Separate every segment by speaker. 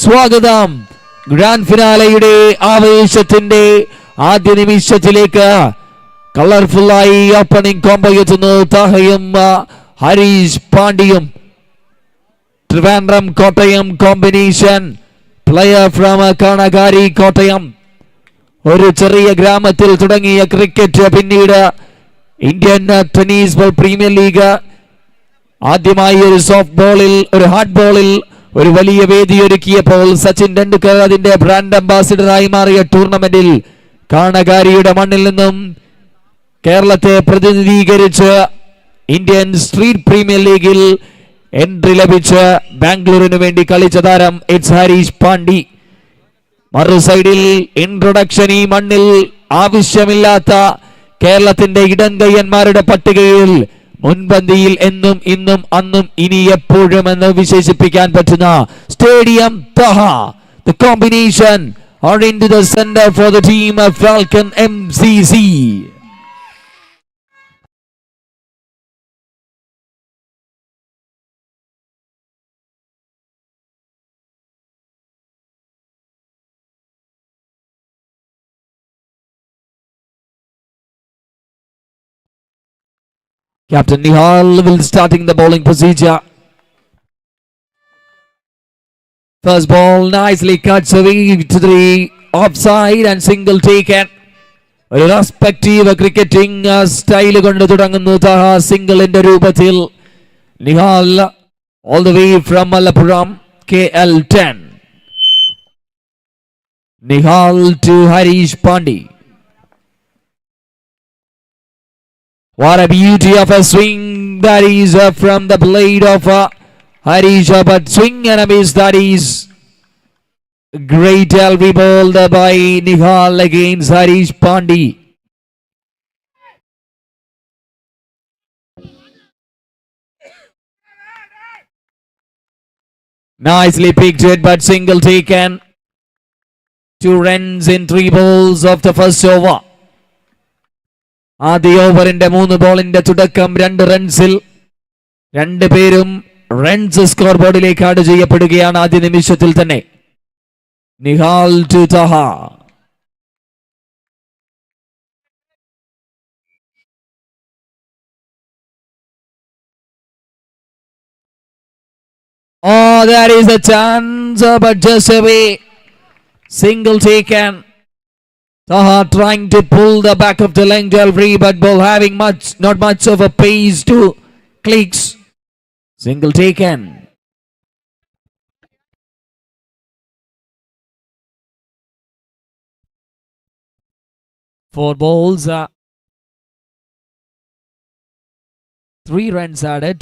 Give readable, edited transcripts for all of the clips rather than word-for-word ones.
Speaker 1: സ്വാഗതം. ഗ്രാൻഡ് ഫിനാലയുടെ ആവേശത്തിന്റെ ആദ്യ നിമിഷത്തിലേക്ക് കളർഫുള്ളായി ഓപ്പണിംഗ് കോംബോ എത്തുന്നു. താഹയും ഹരീഷ് പാണ്ഡ്യയും. Trivandrum Kottayam combination. Player from Kanakari Kottayam. ഒരു ചെറിയ ഗ്രാമത്തിൽ തുടങ്ങിയ ക്രിക്കറ്റ് പിന്നീട് Indian tennis ball premier league, ആദ്യമായി ഒരു സോഫ്റ്റ് ബോളിൽ, ഒരു ഹാർഡ് ബോളിൽ ഒരു വലിയ വേദി ഒരുക്കിയപ്പോൾ സച്ചിൻ ടെണ്ടുൽക്കർ അതിന്റെ ബ്രാൻഡ് അംബാസിഡറായി മാറിയ ടൂർണമെന്റിൽ കാണകാരിയുടെ മണ്ണിൽ നിന്നും കേരളത്തെ പ്രതിനിധീകരിച്ച് ഇന്ത്യൻ സ്ട്രീറ്റ് പ്രീമിയർ ലീഗിൽ എൻട്രി ലഭിച്ച് ബാംഗ്ലൂരിനു വേണ്ടി കളിച്ച താരം ഇറ്റ്സ് ഹരീഷ് പാണ്ഡ്യ. മറു സൈഡിൽ ഇൻട്രൊഡക്ഷൻ ഈ മണ്ണിൽ ആവശ്യമില്ലാത്ത കേരളത്തിന്റെ ഇടംകയ്യന്മാരുടെ പട്ടികയിൽ മുൻപന്തിയിൽ എന്നും ഇന്നും അന്നും ഇനി എപ്പോഴും എന്ന് വിശേഷിപ്പിക്കാൻ പറ്റുന്ന stadium Taha. The combination are into the center for the team of Falcon MCC. Captain Nihal will starting the bowling procedure. First ball nicely cuts away to the offside and single taken. A respective cricketing style kondu thudangunnu Taha single inde roopathil. Nihal all the way from Malappuram KL10. Nihal to Harish Pandey. What a beauty of a swing that is from the blade of Harish, but swing and a miss, that is great LV bowled by Nihal against Harish Pandey. Nicely picked it, but single taken. 2 runs in 3 balls of the first over. ആദ്യ ഓവറിന്റെ 3 ബോളിന്റെ തുടക്കം 2 റൺസിൽ 2 പേരും runs score ബോർഡിലേക്ക് add ചെയ്യപ്പെടുകയാണ് ആദ്യ നിമിഷത്തിൽ തന്നെ. Nihal to Taha. Oh, that is a chance, but just away. Single taken. Taha trying to pull the back of the length delivery, but ball having not much of a pace to clicks. Single taken. Four balls, 3 runs added,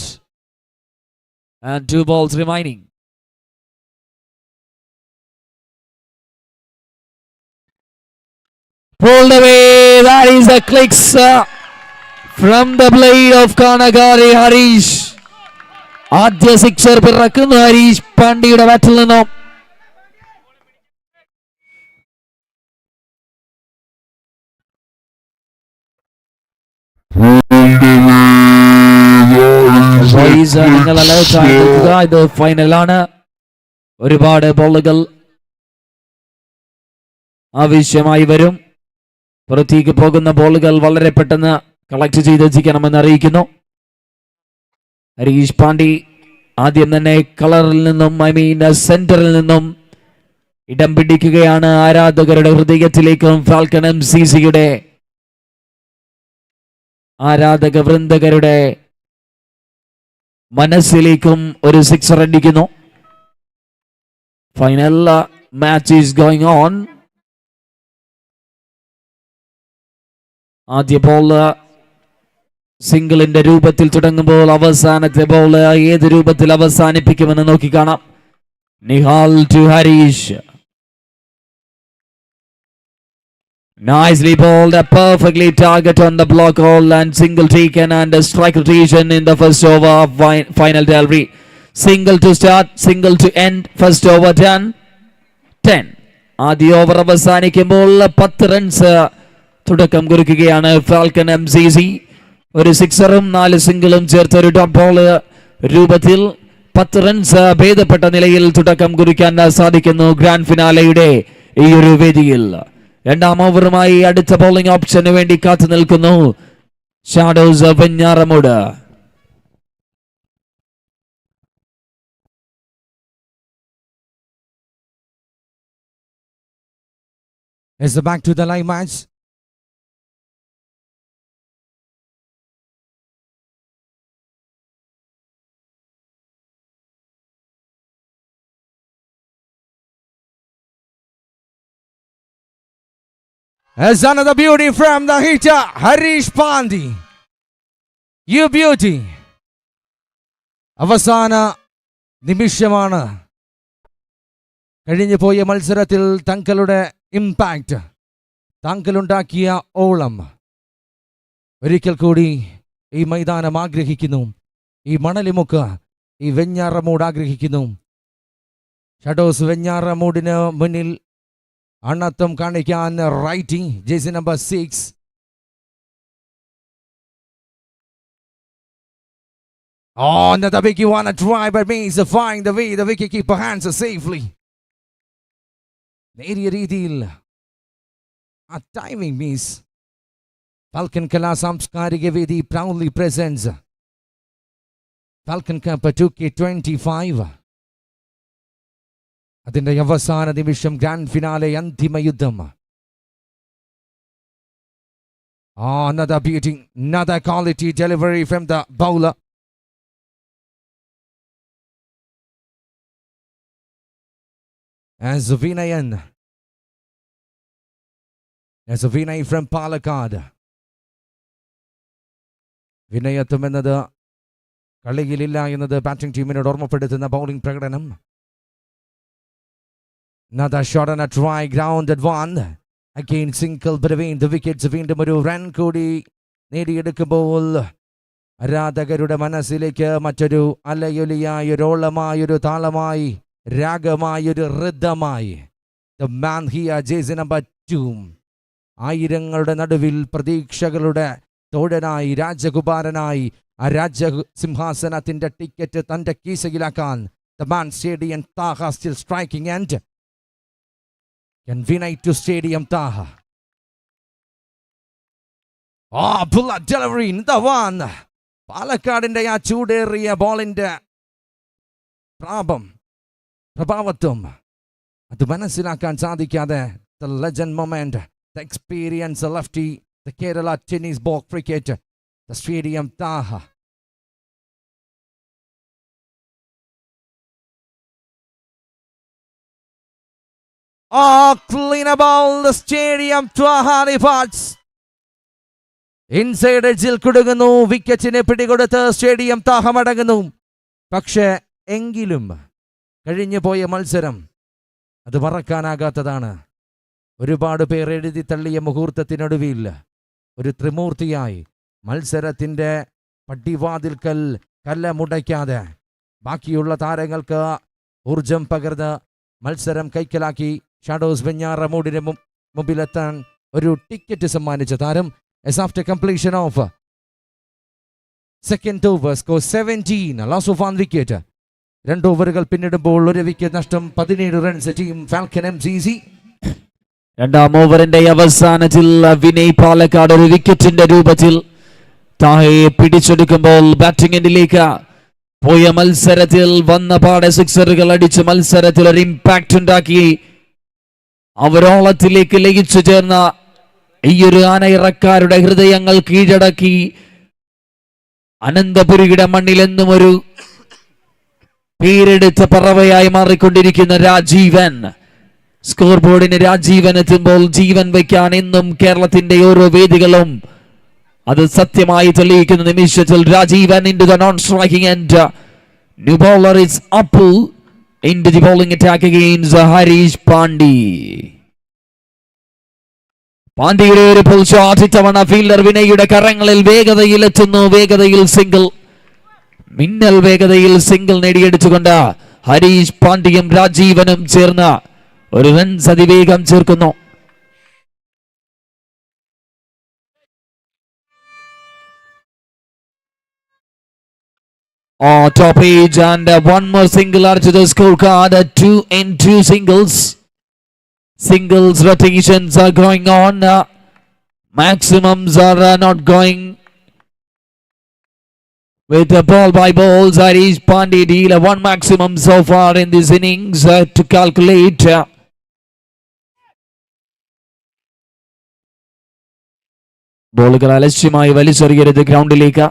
Speaker 1: and 2 balls remaining. Pulled away, that is a clicks from the blade of Kanagari Harish. ആദ്യ sixer പിറക്കുന്നു Harish പാണ്ഡ്യയുടെ ബാറ്റിൽ നിന്നും. നിങ്ങൾ alert ആയി നിൽക്കുക, ഇത് ഫൈനലാണ്. ഒരുപാട് ബോളുകൾ ആവശ്യമായി വരും. പുറത്തേക്ക് പോകുന്ന ബോളുകൾ വളരെ പെട്ടെന്ന് കളക്ട് ചെയ്തെത്തിക്കണമെന്ന് അറിയിക്കുന്നു. ഹരീഷ് പാണ്ഡ്യ ആദ്യം തന്നെ കളറിൽ നിന്നും, സെന്ററിൽ നിന്നും ഇടം പിടിക്കുകയാണ്. ആരാധകരുടെ ഹൃദയത്തിലേക്കും ഫാൽക്കൺ MCCയുടെ ആരാധക വൃന്ദകരുടെ മനസ്സിലേക്കും ഒരു സിക്സർ അടിക്കുന്നു. Final match is going on. ആദ്യ ബോൾ സിംഗിളിന്റെ രൂപത്തിൽ തുടങ്ങുമ്പോൾ അവസാനത്തെ ബോൾ ഏത് രൂപത്തിൽ അവസാനിപ്പിക്കുമെന്ന് നോക്കി കാണാം. Nihal to Harish. Nicely bowled, a perfectly target on the block hole and single taken and a strike rotation in the first over of final delivery. Single to start, single to end, first over done. 10. ആദ്യ over അവസാനിക്കുമ്പോൾ 10 runs തുടക്കം കുറിക്കുകയാണ് falcon MCC. ഒരു സിക്സറും 4 സിംഗിളും ചേർത്ത് ഒരു dot ball രൂപത്തിൽ 10 runs ഭേദപ്പെട്ട നിലയിൽ തുടക്കം കുറിക്കാൻ സാധിക്കുന്നു ഗ്രാൻഡ് ഫിനാലയുടെ ഈ ഒരു വേദിയിൽ. രണ്ടാം ഓവറുമായി അടുത്ത ബോളിംഗ് ഓപ്ഷന് വേണ്ടി കാത്തു നിൽക്കുന്നു shadows Venjaramoodu.
Speaker 2: It's back to the live match. As another beauty from the hitter, Harish Pandey. You beauty. അവസാന നിമിഷമാണ്. കഴിഞ്ഞു പോയ മത്സരത്തിൽ തങ്ങളുടെ ഇമ്പാക്റ്റ്, താങ്കളുണ്ടാക്കിയ ഓളം ഒരിക്കൽ കൂടി ഈ മൈതാനം ആഗ്രഹിക്കുന്നു, ഈ മണലിമുക്ക്, ഈ വെഞ്ഞാറമൂട് ആഗ്രഹിക്കുന്നു. ഷാഡോസ് വെഞ്ഞാറമൂടിന് മുന്നിൽ അണ്ണത്വം കാണിക്കാൻ writing jersey number 6. Oh, another wicket wanna try, but means to find the way the wicket keeper hands it safely. നേരിയ രീതിയിൽ ആ ടൈമിംഗ് മീൻസ് ഫാൽക്കൺ കലാ സാംസ്കാരിക വേദി proudly presence falcon cup 2K25. അതിന്റെ അവസാന നിമിഷം ഗ്രാൻഡ് ഫിനാലെ അന്തിമ യുദ്ധം. Another beauty, another quality delivery from the bowler. As Vinayan from Palakkad. വിനയത്വം എന്നത് കളിയിലില്ല എന്നത് ബാറ്റിംഗ് ടീമിനോട് ഓർമ്മപ്പെടുത്തുന്ന ബൗളിംഗ് പ്രകടനം. Another shot and a try, grounded one. Again single between the wickets. വീണ്ടും ഒരു റൺ കൂടി നേടിയെടുക്കുമ്പോൾ ആരാധകരുടെ മനസ്സിലേക്ക് മറ്റൊരു അലയൊലിയായി, ഒരു ഓളമായി, ഒരു താളമായി, രാഗമായൊരു ഋതമായി. The man here, jersey number 2. ആയിരങ്ങളുടെ നടുവിൽ പ്രതീക്ഷകളുടെ തോഴനായി, രാജകുമാരനായി, ആ രാജസിംഹാസനത്തിന്റെ ടിക്കറ്റ് തന്റെ കീശയിലാക്കാൻ the man Stadium Taha still striking and can Vinay to Stadium Taha. Bullet delivery in the one. പാലക്കാടിന്റെ ആ ചൂടേറിയ ബോളിന്റെ പ്രഭാവത്വം അത് മനസ്സിലാക്കാൻ സാധിക്കാതെ the legend moment, the experience, the lefty, the Kerala tennis ball cricket, the Stadium Taha. Clean ball, the Stadium Taha departs. Inside എഡ്ജിൽ കുടുങ്ങുന്നു, വിക്കറ്റിനെ പിടികൊടുത്ത് stadium Thaha മടങ്ങുന്നു. പക്ഷേ എങ്കിലും കഴിഞ്ഞു പോയ മത്സരം അത് മറക്കാനാകാത്തതാണ്. ഒരുപാട് പേർ എഴുതി തള്ളിയ മുഹൂർത്തത്തിനൊടുവിൽ ഒരു ത്രിമൂർത്തിയായി മത്സരത്തിൻ്റെ പടിവാതിൽക്കൽ കല്ലമുടയ്ക്കാതെ ബാക്കിയുള്ള താരങ്ങൾക്ക് ഊർജം പകർന്ന് മത്സരം കൈക്കലാക്കി ഷാഡോസ് വെഞ്ഞാറമൂടിന് മുമ്പിലെത്താൻ ഒരു ടിക്കറ്റ് സമ്മാനിച്ച താരം. As after completion of second over, score 17, loss of 1 wicket. 2 ഓവറുകൾ പിന്നിടുമ്പോൾ 1 വിക്കറ്റ് നഷ്ടം, 17 റൺസ് ടീം ഫാൽക്കൺ MCC.
Speaker 1: രണ്ടാം ഓവറിന്റെ അവസാനത്തിൽ വിനയ് പാലക്കാട് ഒരു വിക്കറ്റിന്റെ രൂപത്തിൽ താഹയെ പിടിച്ചെടുക്കുമ്പോൾ ബാറ്റിംഗ് എൻഡിലേക്ക് പോയ മത്സരത്തിൽ വന്ന പാടെ സിക്സറുകൾ അടിച്ച് മത്സരത്തിൽ ഒരു ഇമ്പാക്ട് ഉണ്ടാക്കി അവരോളത്തിലേക്ക് ലയിച്ചു ചേർന്ന ഈയൊരു ആനയിറക്കാരുടെ ഹൃദയങ്ങൾ കീഴടക്കി അനന്തപുരിയുടെ മണ്ണിൽ എന്നും ഒരു പേരെടുത്ത പറവയായി മാറിക്കൊണ്ടിരിക്കുന്ന രാജീവൻ. സ്കോർ ബോർഡിന് രാജീവൻ എത്തുമ്പോൾ ജീവൻ വയ്ക്കാൻ എന്നും കേരളത്തിന്റെ ഓരോ വേദികളും അത് സത്യമായി തെളിയിക്കുന്ന നിമിഷത്തിൽ Rajeevan into the non-striking end. New bowler is Appu into the bowling attack against Harish Pandey. പാണ്ഡ്യയുടെ ഒരു പുൾ ഷോട്ട് ഇത്തവണ ഫീൽഡർ വിനയുടെ കരങ്ങളിൽ വേഗതയിൽ എത്തുന്നു. വേഗതയിൽ സിംഗിൾ, മിന്നൽ വേഗതയിൽ സിംഗിൾ നേടിയെടുത്തുകൊണ്ട് ഹരീഷ് പാണ്ഡ്യയും രാജീവനും ചേർന്ന് ഒരു റൺസ് അതിവേഗം ചേർക്കുന്നു. top age, and one more single added to the scorecard. 2 and 2 singles. Singles rotations are going on. Maximums are not going with the ball by balls. Harish Pandey deal one maximum so far in this innings to calculate. ബോളുകൾ അലക്ഷ്യമായി വലിച്ചെറിയരുത് ഗ്രൗണ്ടിലേക്ക്.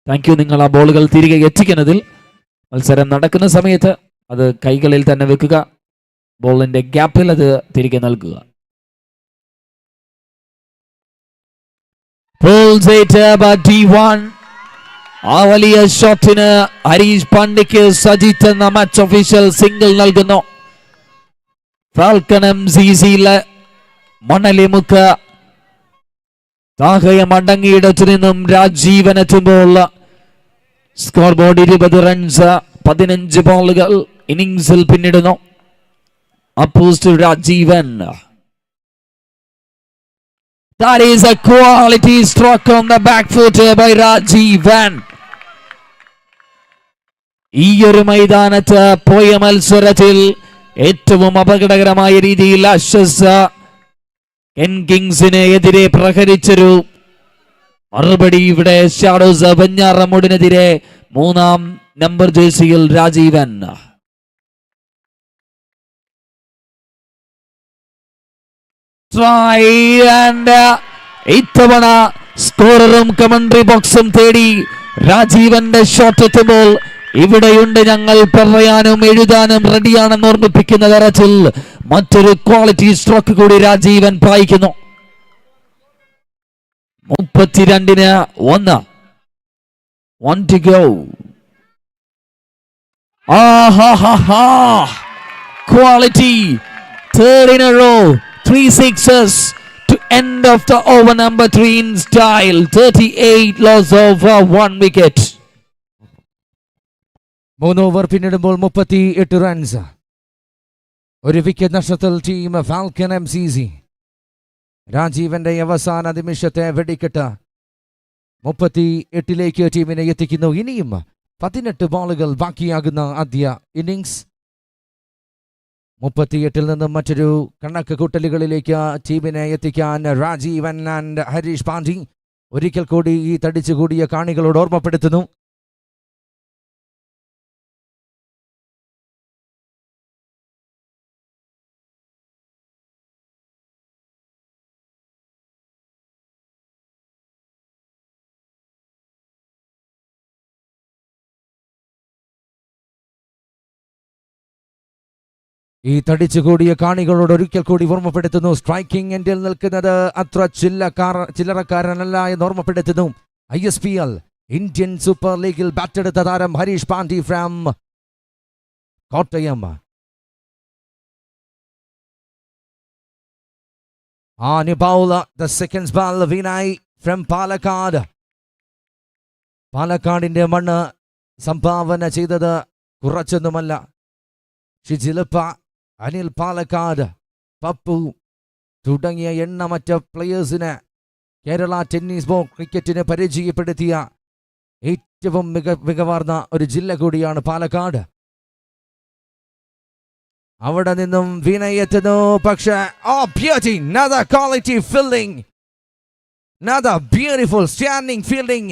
Speaker 1: Thank you. നിങ്ങൾ ആ ബോളുകൾ തിരികെ എത്തിക്കുന്നതിൽ. മത്സരം നടക്കുന്ന സമയത്ത് അത് കൈകളിൽ തന്നെ വെക്കുക. ബോളിന്റെ ഗ്യാപ്പിൽ അത് തിരികെ നൽകുക. ആ വലിയ ഷോട്ടിന് ഹരീഷ് പാണ്ഡ്യയ്ക്ക് സജിത്ത് എന്ന മാച്ച് ഒഫീഷ്യൽ സിംഗിൾ നൽകുന്നു. ഫാൽക്കൺ MCCയിലെ മണലിമുക്ക് താഹയം അടങ്ങിയിടത്തു നിന്നും രാജീവൻ എത്തുമ്പോൾ സ്കോർ ബോർഡ് 20 റൺസ് 15 ബോളുകൾ ഇന്നിംഗ്സിൽ പിന്നിടുന്നു. Opposed to Rajivan. That is a quality stroke on the back foot by Rajivan. ഈ ഒരു മൈതാനത്ത് പോയ മത്സരത്തിൽ ഏറ്റവും അപകടകരമായ രീതിയിൽ അശ്വസ് കിങ്സിന് എതിരെ പ്രഹരിച്ചൊരു മറുപടി ഇവിടെ ഷാഡോസ് വെഞ്ഞാറമൂടിനെതിരെ 3-ാം നമ്പർ ജേഴ്സിയിൽ രാജീവൻ. ഇത്തവണ സ്കോററും കമന്ററി ബോക്സും തേടി രാജീവന്റെ ഷോട്ട് എത്തുമ്പോൾ ഇവിടെയുണ്ട് ഞങ്ങൾ പറയാനും എഴുതാനും റെഡിയാണെന്ന് ഓർമ്മിപ്പിക്കുന്ന തരത്തിൽ മറ്റൊരു ക്വാളിറ്റി സ്ട്രോക്ക് കൂടി Rajeevan പായിക്കുന്നു. 32-ന് 1. 1 to go. Quality. Third in a row. 3 sixes to end of the over number 3 in style. 38 loss of 1 wicket.
Speaker 2: 3 over പിന്നിടുമ്പോൾ 38 റൺസ്. ഒരു വിക്കറ്റ് നഷ്ടത്തിൽ ടീം ഫാൽക്കൺ MCC. രാജീവന്റെ അവസാന നിമിഷത്തെ വെടിക്കെട്ട് 38ലേക്ക് ടീമിനെ എത്തിക്കുന്നു. ഇനിയും 18 ബോളുകൾ ബാക്കിയാകുന്ന ആദ്യ ഇന്നിംഗ്സ്. 38-ൽ നിന്നും മറ്റൊരു കണക്ക് കൂട്ടലുകളിലേക്ക് ടീമിനെ എത്തിക്കാൻ രാജീവൻ ആൻഡ് ഹരീഷ് പാണ്ഡ്യ ഒരിക്കൽ കൂടി ഈ തടിച്ചുകൂടിയ കാണികളോട് ഓർമ്മപ്പെടുത്തുന്നു. ഈ തടിച്ചുകൂടിയ കാണികളോട് ഒരിക്കൽ കൂടി ഓർമ്മപ്പെടുത്തുന്നു. സ്ട്രൈക്കിംഗ് എൻഡിൽ നിൽക്കുന്നത് അത്ര ചില്ലറക്കാരനല്ല എന്ന് ഓർമ്മപ്പെടുത്തുന്നു. ISPL ഇന്ത്യൻ സൂപ്പർ ലീഗിൽ ബാറ്റെടുത്ത താരം Harish Pandya from Kottayam. the second ball Vinay from Palakkad. പാലക്കാടിന്റെ മണ്ണ് സംഭാവന ചെയ്തത് കുറച്ചൊന്നുമല്ല. ഷിജിലപ്പ, അനിൽ പാലക്കാട്, പപ്പു തുടങ്ങിയ എണ്ണമറ്റ പ്ലെയേഴ്സിന് കേരള ടെന്നീസ് ബോൾ ക്രിക്കറ്റിന് പരിചയപ്പെടുത്തിയ ഏറ്റവും മികവാർന്ന ഒരു ജില്ല കൂടിയാണ് പാലക്കാട്. അവിടെ നിന്നും വിനയ് എത്തുന്നു. പക്ഷേ another quality fielding, another beautiful standing fielding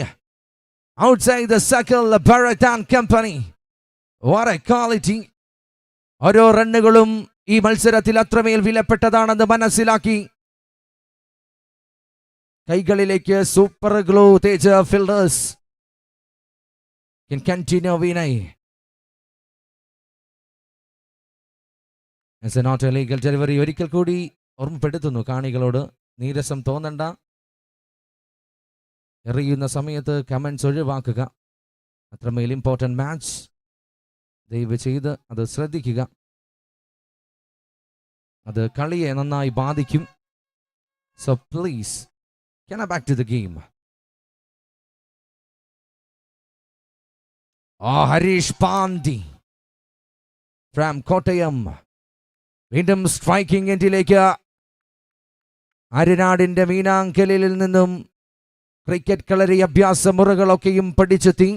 Speaker 2: outside the circle. Bharat and company, what a quality. ഓരോ റണ്ണുകളും ഈ മത്സരത്തിൽ അത്രമേൽ വിലപ്പെട്ടതാണെന്ന് മനസ്സിലാക്കി കൈകളിലേക്ക് super glow Teja fielders can continue Vinay. As a not illegal delivery. ഒരിക്കൽ കൂടി ഓർമ്മപ്പെടുത്തുന്നു കാണികളോട്, നീരസം തോന്നണ്ട. എറിയുന്ന സമയത്ത് കമന്റ്സ് ഒഴിവാക്കുക. അത്രമേൽ ഇമ്പോർട്ടന്റ് മാച്ച്. ദയവ് ചെയ്ത് അത് ശ്രദ്ധിക്കുക. അത് കളിയെ നന്നായി ബാധിക്കും. So please, can I back to the game? Harish Pandey from Kottayam. വീണ്ടും സ്ട്രൈക്കിംഗ് എൻഡിലേക്ക്. അരനാടിന്റെ മീനാങ്കലിൽ നിന്നും ക്രിക്കറ്റ് കളരി അഭ്യാസ മുറകളൊക്കെയും പഠിച്ചെത്തി.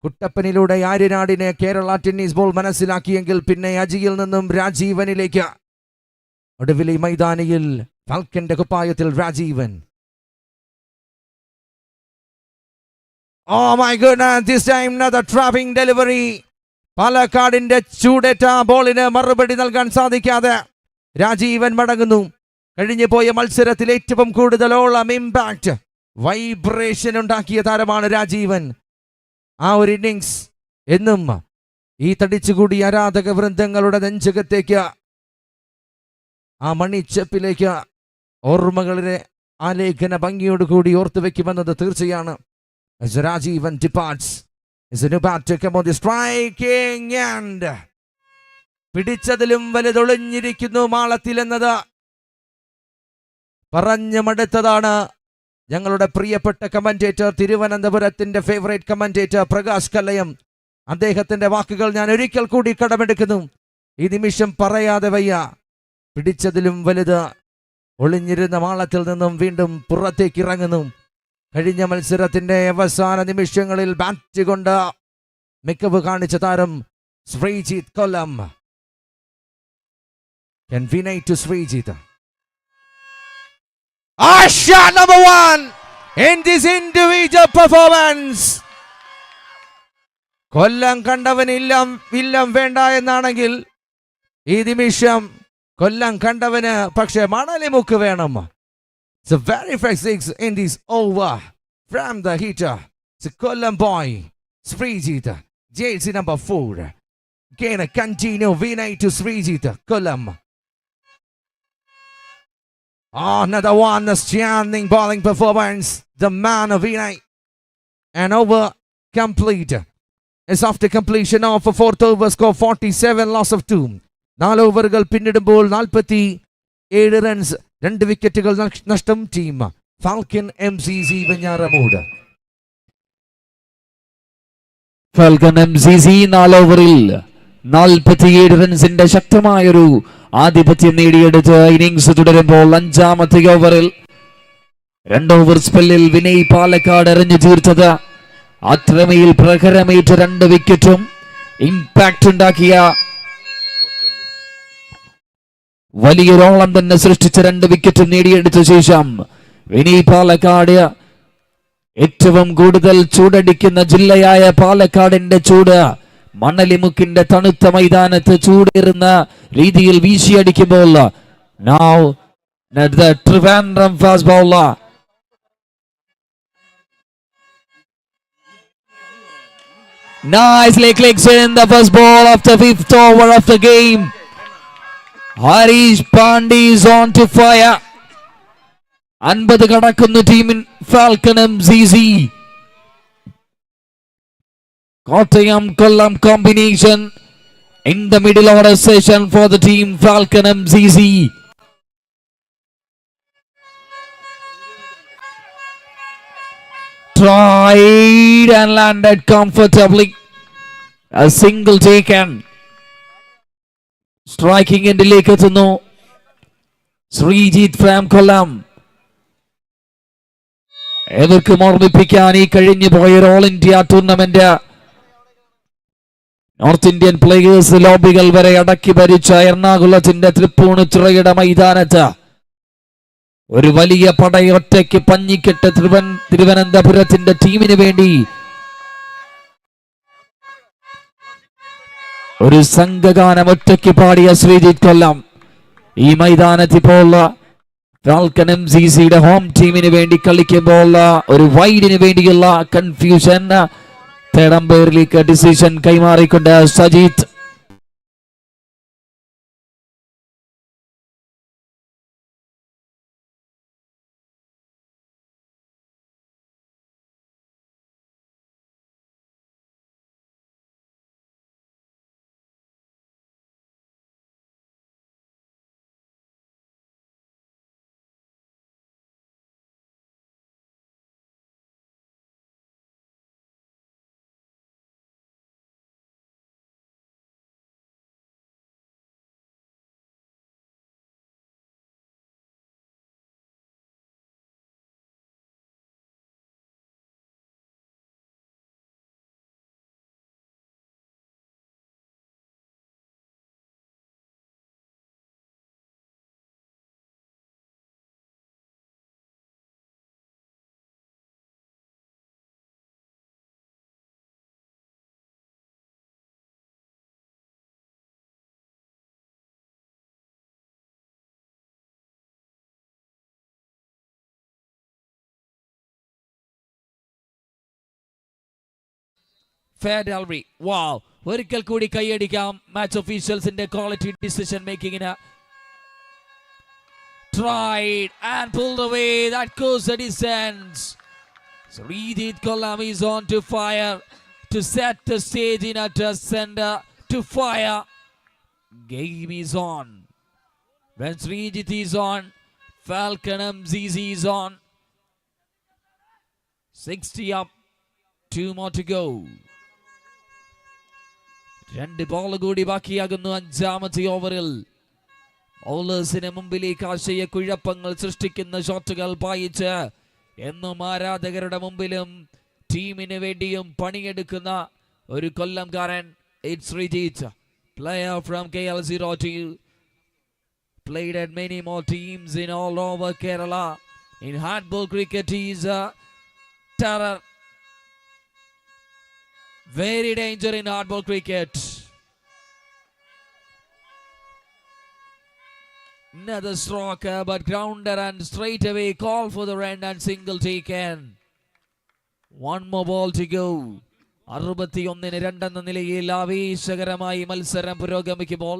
Speaker 2: കുട്ടപ്പനിലൂടെ ആര്യനാടിനെ കേരള ടെന്നീസ് ബോൾ മനസ്സിലാക്കിയെങ്കിൽ പിന്നെ അജിയിൽ നിന്നും രാജീവനിലേക്ക്. ഒടുവിൽ ഈ മൈതാനിയിൽ ഫാൽക്കന്റെ കുപ്പായത്തിൽ Rajeevan. Oh my goodness, this time another trapping delivery. പാലക്കാടിന്റെ ചൂടേറ്റ ബോളിന് മറുപടി നൽകാൻ സാധിക്കാതെ രാജീവൻ മടങ്ങുന്നു. കഴിഞ്ഞു പോയ മത്സരത്തിൽ ഏറ്റവും കൂടുതലോളം ഇമ്പാക്ട്, വൈബ്രേഷൻ ഉണ്ടാക്കിയ താരമാണ് രാജീവൻ. ആ ഒരു ഇന്നിങ്സ് എന്നും ഈ തടിച്ചുകൂടി ആരാധക വൃന്ദങ്ങളുടെ നെഞ്ചകത്തേക്ക്, ആ മണിച്ചപ്പിലേക്ക് ഓർമ്മകളിലെ ആലേഖന ഭംഗിയോടുകൂടി ഓർത്തുവെക്കുമെന്നത് തീർച്ചയാണ്. As Rajivan departs, is a new batter come on the striking end. പിടിച്ചതിലും വലുതൊളിഞ്ഞിരിക്കുന്നു മാളത്തിൽ എന്നത് പറഞ്ഞു മടുത്തതാണ് ഞങ്ങളുടെ പ്രിയപ്പെട്ട കമന്റേറ്റർ, തിരുവനന്തപുരത്തിന്റെ ഫേവറേറ്റ് കമന്റേറ്റർ പ്രകാശ് കല്ലയം. അദ്ദേഹത്തിന്റെ വാക്കുകൾ ഞാൻ ഒരിക്കൽ കൂടി കടമെടുക്കുന്നു. ഈ നിമിഷം പറയാതെ വയ്യ. പിടിച്ചതിലും വലുത് ഒളിഞ്ഞിരുന്ന മാളത്തിൽ നിന്നും വീണ്ടും പുറത്തേക്ക് ഇറങ്ങുന്നു. കഴിഞ്ഞ മത്സരത്തിന്റെ അവസാന നിമിഷങ്ങളിൽ ബാറ്റ് കൊണ്ട് മികവ് കാണിച്ച താരം ശ്രീജിത്ത് കൊല്ലം. Can Vinay to Srijit. Shot number one in this individual performance. കൊല്ലം കണ്ടവൻ ഇല്ലം വേണ്ട എന്നാണെങ്കിൽ ഈ നിമിഷം കൊല്ലം കണ്ടവന് പക്ഷേ മണലിമുക്ക് വേണം. It's a very fresh six in this over from the hitter. It's a Kollam boy, Srijit, jersey number 4. Again a continue Vinay to Srijit, Kollam. Another one, a standing bowling performance. The man of Vinay. And over complete. It's after completion of a fourth over score 47, loss of 2. 4 ഓവറുകൾ പിന്നിടുമ്പോൾ 47 runs, 2 വിക്കറ്റുകൾ നഷ്ടം. Team Falcon MCC Venjaramoodu.
Speaker 1: Falcon MCC 4 ഓവറിൽ 47 റൺസിന്റെ ശക്തമായൊരു ആധിപത്യം നേടിയെടുത്ത് innings തുടരുമ്പോൾ 5ാമത്തെ ഓവറിൽ 2 over സ്പെല്ലിൽ Vinay Palakkad എറിഞ്ഞു തീർത്തത് അത്രമേൽ പ്രഹരമേറ്റ 2 വിക്കറ്റും ഇമ്പാക്ട് ഉണ്ടാക്കിയ വലിയൊരോളം തന്നെ സൃഷ്ടിച്ച 2 വിക്കറ്റും നേടിയെടുത്ത ശേഷം വിനയ് പാലക്കാട് ഏറ്റവും കൂടുതൽ ചൂടടിക്കുന്ന ജില്ലയായ പാലക്കാടിന്റെ ചൂട് മണലിമുക്കിന്റെ തണുത്ത മൈതാനത്ത് ചൂടേറുന്ന രീതിയിൽ വീശിയടിക്കുമ്പോൾ now the Trivandrum fast bowler nicely clicks in the first ball of the 5th over of the game. Harish Pandey is on to fire. 50 കടക്കുന്നു ടീമിൻ falcon MCC. Kottayam Kollam combination in the middle order session for the team Falcon MCC. Tried and landed comfortably. A single taken. Striking എൻഡിലേക്ക് എത്തുന്നു Sreejith from Kollam. ഏവർക്കും ഓർമ്മിപ്പിക്കാൻ ഈ കഴിഞ്ഞു പോയ all India tournament north Indian players ലോബികൾ വരെ അടക്കി ഭരിച്ച എറണാകുളത്തിന്റെ തൃപ്പൂണിത്തുറയുടെ മൈതാനത്ത് ഒരു വലിയ പടയൊറ്റയ്ക്ക് പഞ്ഞിക്കെട്ട് തിരുവനന്തപുരത്തിന്റെ ടീമിന് വേണ്ടി ഒരു സംഘഗാനം ഒറ്റയ്ക്ക് പാടിയ ശ്രീജിത്ത് കൊല്ലം ഈ മൈതാനത്ത് ഇപ്പോൾ ഫാൽക്കൻ MCCയുടെ ഹോം ടീമിന് വേണ്ടി കളിക്കുമ്പോൾ ഒരു വൈഡിന് വേണ്ടിയുള്ള കൺഫ്യൂഷൻ, തേർഡ് അമ്പയറിലേക്ക് ഡിസിഷൻ കൈമാറിക്കൊണ്ട് സജിത്ത് fair delivery. Wow. ഒരിക്കൽ കൂടി കൈയടിക്കാം മാച്ച് ഒഫീഷ്യൽസിന്റെ ക്വാളിറ്റി ഡിസിഷൻ മേക്കിങ്ങിന്. Tried and pulled away. That goes the distance. Sridit Kollam is on to fire to set the stage in at the center to fire. Game is on. When Srijit is on, Falcon MZZ is on. 60 up, 2 more to go. 2 ball കൂടി ബാക്കിയാകുന്നു അഞ്ചാമത്തെ ഓവറിൽ. ബൗളേഴ്സിന് മുമ്പിലേക്ക് ആശയക്കുഴപ്പങ്ങൾ സൃഷ്ടിക്കുന്ന ഷോട്ടുകൾ പായിച്ച് എന്നും ആരാധകരുടെ മുമ്പിലും ടീമിന് വേണ്ടിയും പണിയെടുക്കുന്ന ഒരു കൊല്ലംകാരൻ. It's Srijit, player from KL02. Played at many more teams in all over Kerala. In hardball cricket, he is a terror. Very danger in hardball cricket. Another stroke, but grounder and straight away call for the run and single taken. One more ball to go. 61-2 നിലയിൽ ആവേശകരമായി മത്സരം പുരോഗമിക്കുമ്പോൾ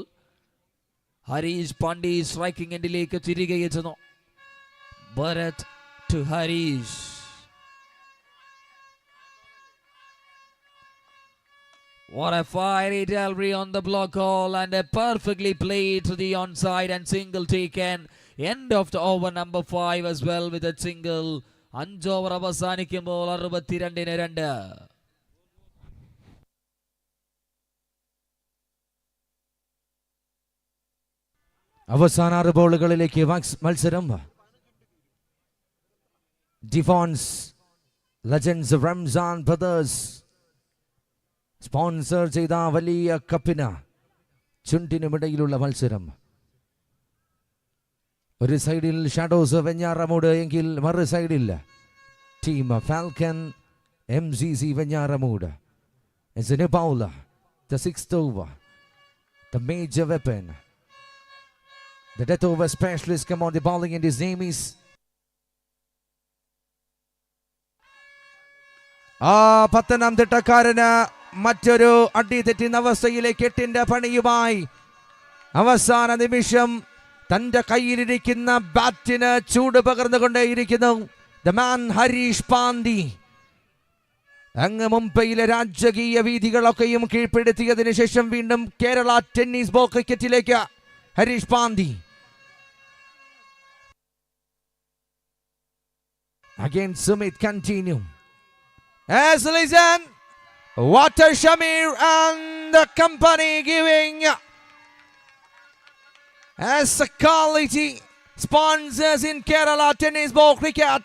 Speaker 1: Harish Pandya striking എൻഡിലേക്ക് തിരികെ എത്തുന്നു. Bharat to Harish. What a fiery delivery on the block hole and a perfectly played to the onside and single taken. End of the over number 5 as well with a single. 5 over അവസാനിക്കുമ്പോൾ 62-2.
Speaker 2: അവസാന 6 ബോളുകളിലേക്ക് മത്സരം. ഡിഫോൺസ് legends Ramzan brothers sponsor ചെയ്ത വലിയ കപ്പിന് ചുണ്ടിനുമിടയിലുള്ള മത്സരം. ഒരു സൈഡിൽ shadows Venjaramoodu എങ്കിൽ മറു സൈഡിൽ team Falcon MZZ Venjaramoodu. It's a new bowler, the 6th over, the major weapon, the death over specialist come on the bowling, and his name is പത്തനംതിട്ടക്കാരന് മറ്റൊരു അടി തെറ്റുന്ന അവസ്ഥയിലേക്ക് 8ന്റെ പണിയുമായി അവസാന നിമിഷം തന്റെ കയ്യിലിരിക്കുന്ന ബാറ്റിന് ചൂട് പകർന്നുകൊണ്ടേയിരിക്കുന്നു ദ മാൻ ഹരീഷ് പാണ്ഡ്യ. അങ്ങ് മുംബൈയിലെ രാജകീയ വീഥികളൊക്കെയും കീഴ്പ്പെടുത്തിയതിനു ശേഷം വീണ്ടും കേരള ടെന്നീസ് ബോൾ ക്രിക്കറ്റിലേക്ക് Harish Pandya. Again Sumit continue. As listen, Water Shamir and the company giving as a quality sponsors in Kerala tennis ball cricket.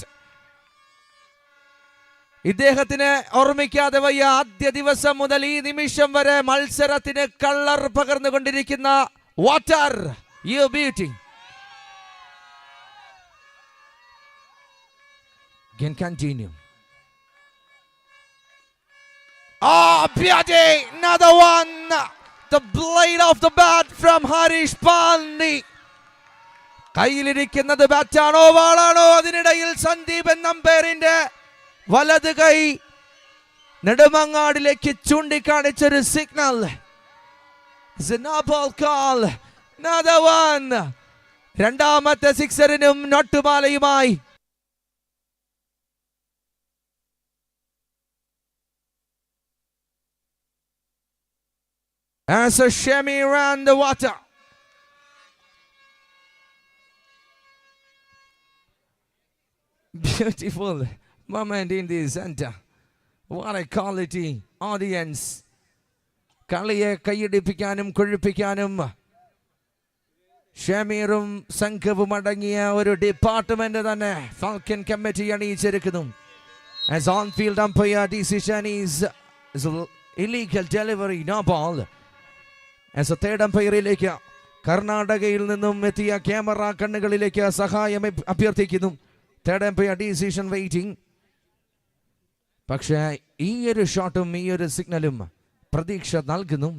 Speaker 2: ഇദ്ദേഹത്തിന് ഓർമ്മിക്കാതെ വയ്യ. ആദ്യ ദിവസം മുതൽ ഈ നിമിഷം വരെ മത്സരത്തിന് കളർ പകർന്നുകൊണ്ടിരിക്കുന്ന what are you beauty. Can continue. Beauty, another one. The blade of the bat from Harish Pandey. കയ്യിലിരിക്കുന്നത് ബാറ്റാണോ വാളാണോ? അതിനിടയിൽ സന്ദീപൻ നമ്പേറിന്റെ വലത് കൈ നെടുമങ്ങാടിലേക്ക് ചൂണ്ടിക്കാണിച്ചൊരു സിഗ്നൽ. രണ്ടാമത്തെ സിക്സറിനും നോട്ടുമാലയുമായി as a shimmy around the water. Beautiful moment in the center. What a quality audience. കളിയെ കൈയടിപ്പിക്കാനും കൊഴിപ്പിക്കാനും ഷമീറും സംഘവും അടങ്ങിയ ഒരു department തന്നെ falcon committee അണിയിച്ചിരിക്കുന്നു. As on-field umpire decision is illegal delivery, no ball. As a third umpire-ിലേക്ക് കർണാടകയിൽ നിന്നും എത്തിയ ക്യാമറ കണ്ണുകളിലേക്ക് സഹായം അഭ്യർത്ഥിക്കുന്നു. Third umpire decision waiting. പക്ഷേ ഈ ഒരു ഷോട്ടും ഈ ഒരു സിഗ്നലും പ്രതീക്ഷ നൽകുന്നു.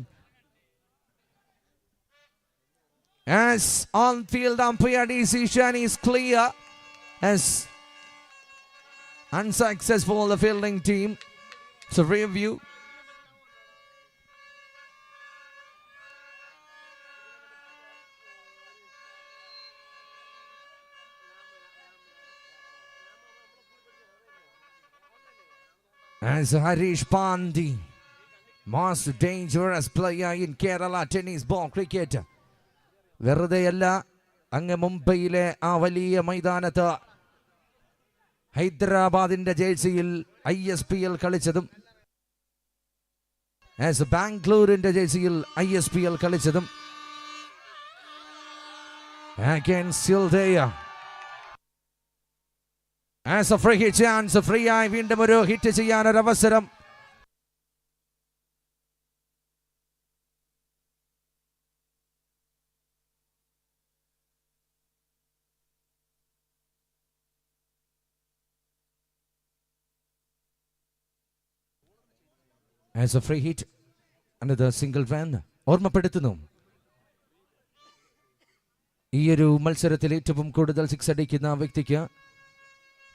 Speaker 2: As on-field umpire decision is clear as unsuccessful the fielding team. So review. as Harish Pandey, most dangerous player in Kerala tennis ball cricket. വെറുതെയല്ല അങ്ങ് മുംബൈയിലെ ആ വലിയ മൈതാനത്ത് ഹൈദരാബാദിന്റെ ജേഴ്സിയിൽ ISPL കളിച്ചതും ബാംഗ്ലൂരിന്റെ ജേഴ്സിയിൽ ISPL കളിച്ചതും still there. As a free hit chance, free ആയി വീണ്ടും ഒരു hit ചെയ്യാൻ ഒരു അവസരം. As a free hit, another single run. ഓർമ്മപ്പെടുത്തുന്നു, ഈ ഒരു മത്സരത്തിൽ ഏറ്റവും കൂടുതൽ സിക്സ് അടിക്കുന്ന വ്യക്തിക്ക്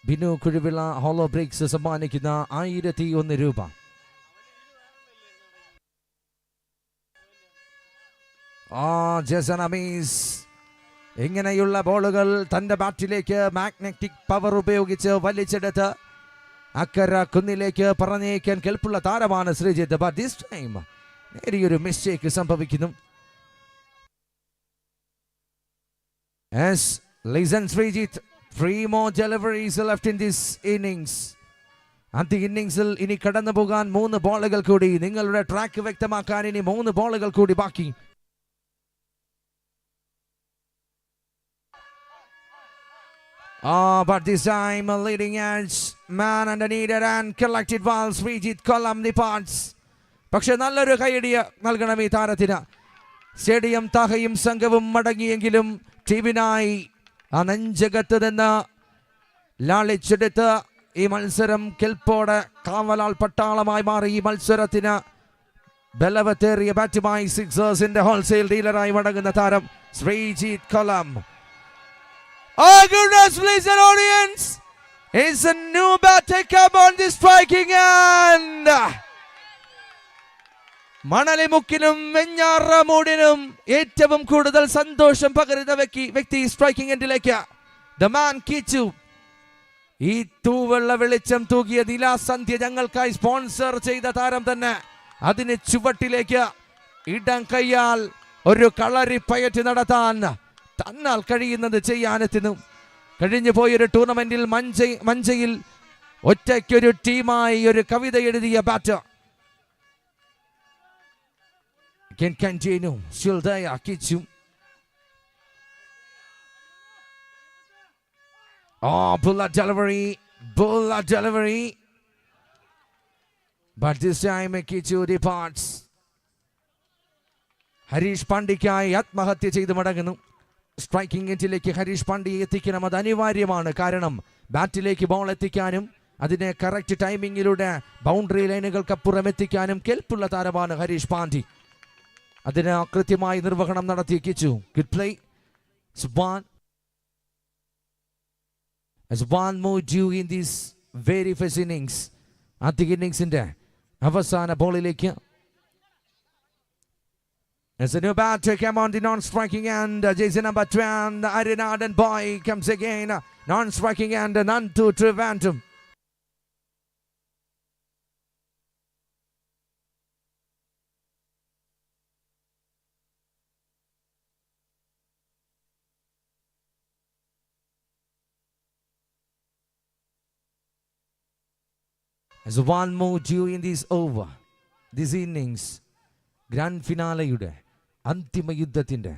Speaker 2: ബിനു കുഴുവിള ഹോളോ ബ്രേക്സ് സമ്മാനിക്കുന്ന 1001 രൂപ. ജസൻ അമീസ് ഇങ്ങനെയുള്ള ബോളുകൾ തന്റെ ബാറ്റിലേക്ക് മാഗ്നറ്റിക് പവർ ഉപയോഗിച്ച് വലിച്ചെടുത്ത് അക്കര കുന്നിലേക്ക് പറഞ്ഞേക്കാൻ കെൽപ്പുള്ള താരമാണ് ശ്രീജിത്ത്. ബട്ട് ദിസ് ടൈം നേരിയൊരു മിസ്റ്റേക്ക് സംഭവിക്കുന്നു. As listen Srijit, 3 more deliveries left in this innings. ആദ്യ ഇന്നിംഗ്സിൽ ഇനി കടന്നു പോകാൻ 3 ബോളുകൾ കൂടി. നിങ്ങളുടെ ട്രാക്ക് വ്യക്തമാക്കാൻ ഇനി 3 ബോളുകൾ കൂടി ബാക്കി. But this time a leading edge man underneath and collected while Srijit Kollam departs. പക്ഷെ നല്ലൊരു കൈയടിയ നൽകണം ഈ താരത്തിന്. സ്റ്റേഡിയം താഹയും സംഘവും മടങ്ങിയെങ്കിലും ടീമിനായി ആ നെഞ്ചകത്ത് നിന്ന് ലാളിച്ചെടുത്ത് ഈ മത്സരം കെൽപ്പോടെ കാവലാൾ പട്ടാളമായി മാറി. ഈ മത്സരത്തിന് ബലവത്തേറിയ ബാറ്റുമായി സിക്സേഴ്സിന്റെ ഹോൾസെയിൽ ഡീലറായി മടങ്ങുന്ന താരം ശ്രീജിത്ത് കൊല്ലം. Oh goodness, listen audience, it's a new batter come on the striking end. മണലിമുക്കിനും വെഞ്ഞാറമൂടിനും ഏറ്റവും കൂടുതൽ സന്തോഷം പകരുന്ന വ്യക്തി സ്ട്രൈക്കിംഗ് എൻഡിലേക്ക്. The man Kichu. ഈ തൂവെള്ള വെളിച്ചം തൂകിയ നിലാസന്ധ്യ ഞങ്ങൾക്കായി സ്പോൺസർ ചെയ്ത താരം തന്നെ അതിന് ചുവട്ടിലേക്ക് ഇടം കയ്യാൽ ഒരു കളരിപ്പയറ്റ് നടത്താൻ തന്നാൽ കഴിയുന്നത് ചെയ്യാനെത്തുന്നു. കഴിഞ്ഞു പോയൊരു ടൂർണമെന്റിൽ മഞ്ചയിൽ ഒറ്റയ്ക്കൊരു ടീമായി ഒരു കവിത എഴുതിയ batter. Can continue. Still there, Kichu. Bullet delivery. But this time Kichu departs. Harish പാണ്ഡ്യയ്ക്കായി ആത്മഹത്യ ചെയ്ത് മടങ്ങുന്നു. സ്ട്രൈക്കിംഗ് എൻഡിലേക്ക് ഹരീഷ് പാണ്ഡ്യയെ എത്തിക്കണം. അത് അനിവാര്യമാണ്. കാരണം ബാറ്റിലേക്ക് ബോൾ എത്തിക്കാനും അതിനെ കറക്റ്റ് ടൈമിങ്ങിലൂടെ ബൗണ്ടറി ലൈനുകൾക്കപ്പുറം എത്തിക്കാനും കെൽപ്പുള്ള താരമാണ് ഹരീഷ് പാണ്ഡ്യ. അതിന് കൃത്യമായി നിർവഹണം നടത്തിയ Kichu. Good play. One more due in this very first innings. ആദ്യ ഇന്നിംഗ്സിന്റെ അവസാന ബോളിലേക്ക്. As a new batter come on the non-striking end, Jason number 12, the Arinadan boy comes again. Non-striking end, none to prevent him. As one more due in this over, this innings, grand ഫിനാലയുടെ അന്തിമ യുദ്ധത്തിന്റെ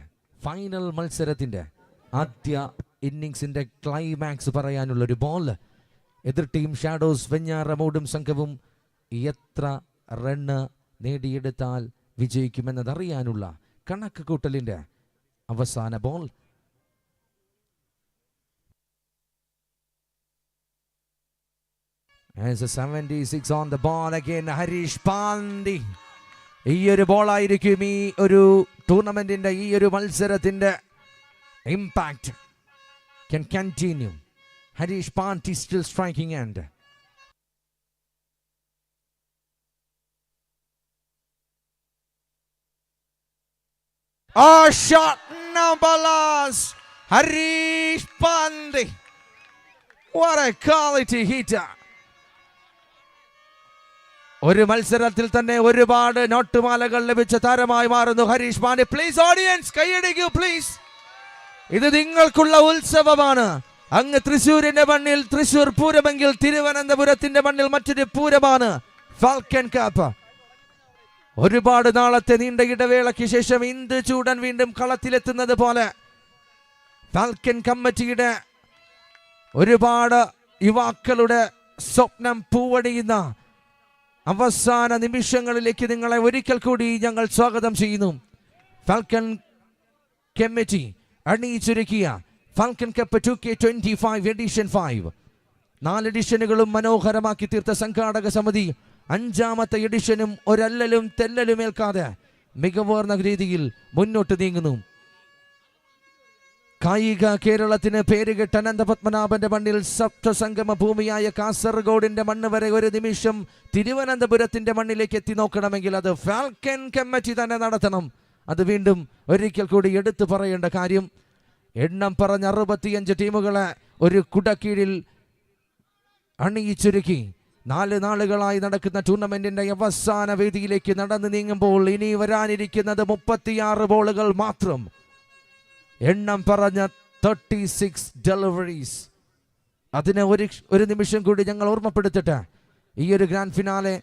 Speaker 2: final മത്സരത്തിന്റെ ആദ്യ ഇന്നിംഗ്സിന്റെ climax പറയാനുള്ള ഒരു ball. എതിർ team shadows വെഞ്ഞാറമൂടും സംഘവും എത്ര റണ്ണ് നേടിയെടുത്താൽ വിജയിക്കുമെന്നതറിയാനുള്ള കണക്ക് കൂട്ടലിന്റെ അവസാന ball. As a 76 on the ball again, Harish Pandey. ഈ ഒരു ബോളായിരിക്കും ഈ ഒരു ടൂർണമെന്റിന്റെ ഈ ഒരു മത്സരത്തിന്റെ impact. Can continue. Harish Pandey still striking end. Shot number last. Harish Pandey. What a quality hitter. ഒരു മത്സരത്തിൽ തന്നെ ഒരുപാട് നോട്ടുമാലകൾ ലഭിച്ച താരമായി മാറുന്നു ഹരീഷ് പാണ്ഡ്യ. പ്ലീസ് ഓഡിയൻസ് കൈയടിക്കൂ പ്ലീസ്. ഇത് നിങ്ങൾക്കുള്ള ഉത്സവമാണ്. അങ്ങ് തൃശ്ശൂരിന്റെ മണ്ണിൽ തൃശ്ശൂർ പൂരമെങ്കിൽ തിരുവനന്തപുരത്തിന്റെ മണ്ണിൽ മറ്റൊരു പൂരമാണ് ഫാൽക്കൺ കപ്പ്. ഒരുപാട് നാളത്തെ നീണ്ട ഇടവേളയ്ക്ക് ശേഷം ഇന്ദു ചൂടൻ വീണ്ടും കളത്തിലെത്തുന്നത് പോലെ ഫാൽക്കൺ കമ്മിറ്റിയുടെ ഒരുപാട് യുവാക്കളുടെ സ്വപ്നം പൂവണിയുന്ന അവസാന നിമിഷങ്ങളിലേക്ക് നിങ്ങളെ ഒരിക്കൽ കൂടി ഞങ്ങൾ സ്വാഗതം ചെയ്യുന്നു. ഫാൽക്കൺ കമ്മിറ്റി അണിയിച്ചൊരുക്കിയ ഫാൽക്കൺ കപ്പ് 2K25 എഡിഷൻ 5 4 എഡിഷനുകളും മനോഹരമാക്കി തീർത്ത സംഘാടക സമിതി 5ാമത്തെ എഡിഷനും ഒരല്ലലും തെല്ലലുമേൽക്കാതെ മികവാർന്ന രീതിയിൽ മുന്നോട്ട് നീങ്ങുന്നു. കായിക കേരളത്തിന് പേരുകെട്ട അനന്തപത്മനാഭന്റെ മണ്ണിൽ സപ്തസംഗമ ഭൂമിയായ കാസർഗോഡിന്റെ മണ്ണ് വരെ ഒരു നിമിഷം തിരുവനന്തപുരത്തിന്റെ മണ്ണിലേക്ക് എത്തി നോക്കണമെങ്കിൽ അത് ഫാൽക്കൺ കമ്മിറ്റി തന്നെ നടത്തണം. അത് വീണ്ടും ഒരിക്കൽ കൂടി എടുത്തു പറയേണ്ട കാര്യം. എണ്ണം പറഞ്ഞ 65 ടീമുകളെ ഒരു കുടക്കീഴിൽ അണിയിച്ചൊരുക്കി 4 നാളുകളായി നടക്കുന്ന ടൂർണമെന്റിന്റെ അവസാന വേദിയിലേക്ക് നടന്നു നീങ്ങുമ്പോൾ ഇനി വരാനിരിക്കുന്നത് 36 ബോളുകൾ മാത്രം. എണ്ണം പറഞ്ഞ 36 ഡെലിവറീസ്. അതിന് ഒരു നിമിഷം കൂടി ഞങ്ങൾ ഓർമ്മപ്പെടുത്തട്ടെ. ഈ ഒരു ഗ്രാൻഡ് ഫിനാലെ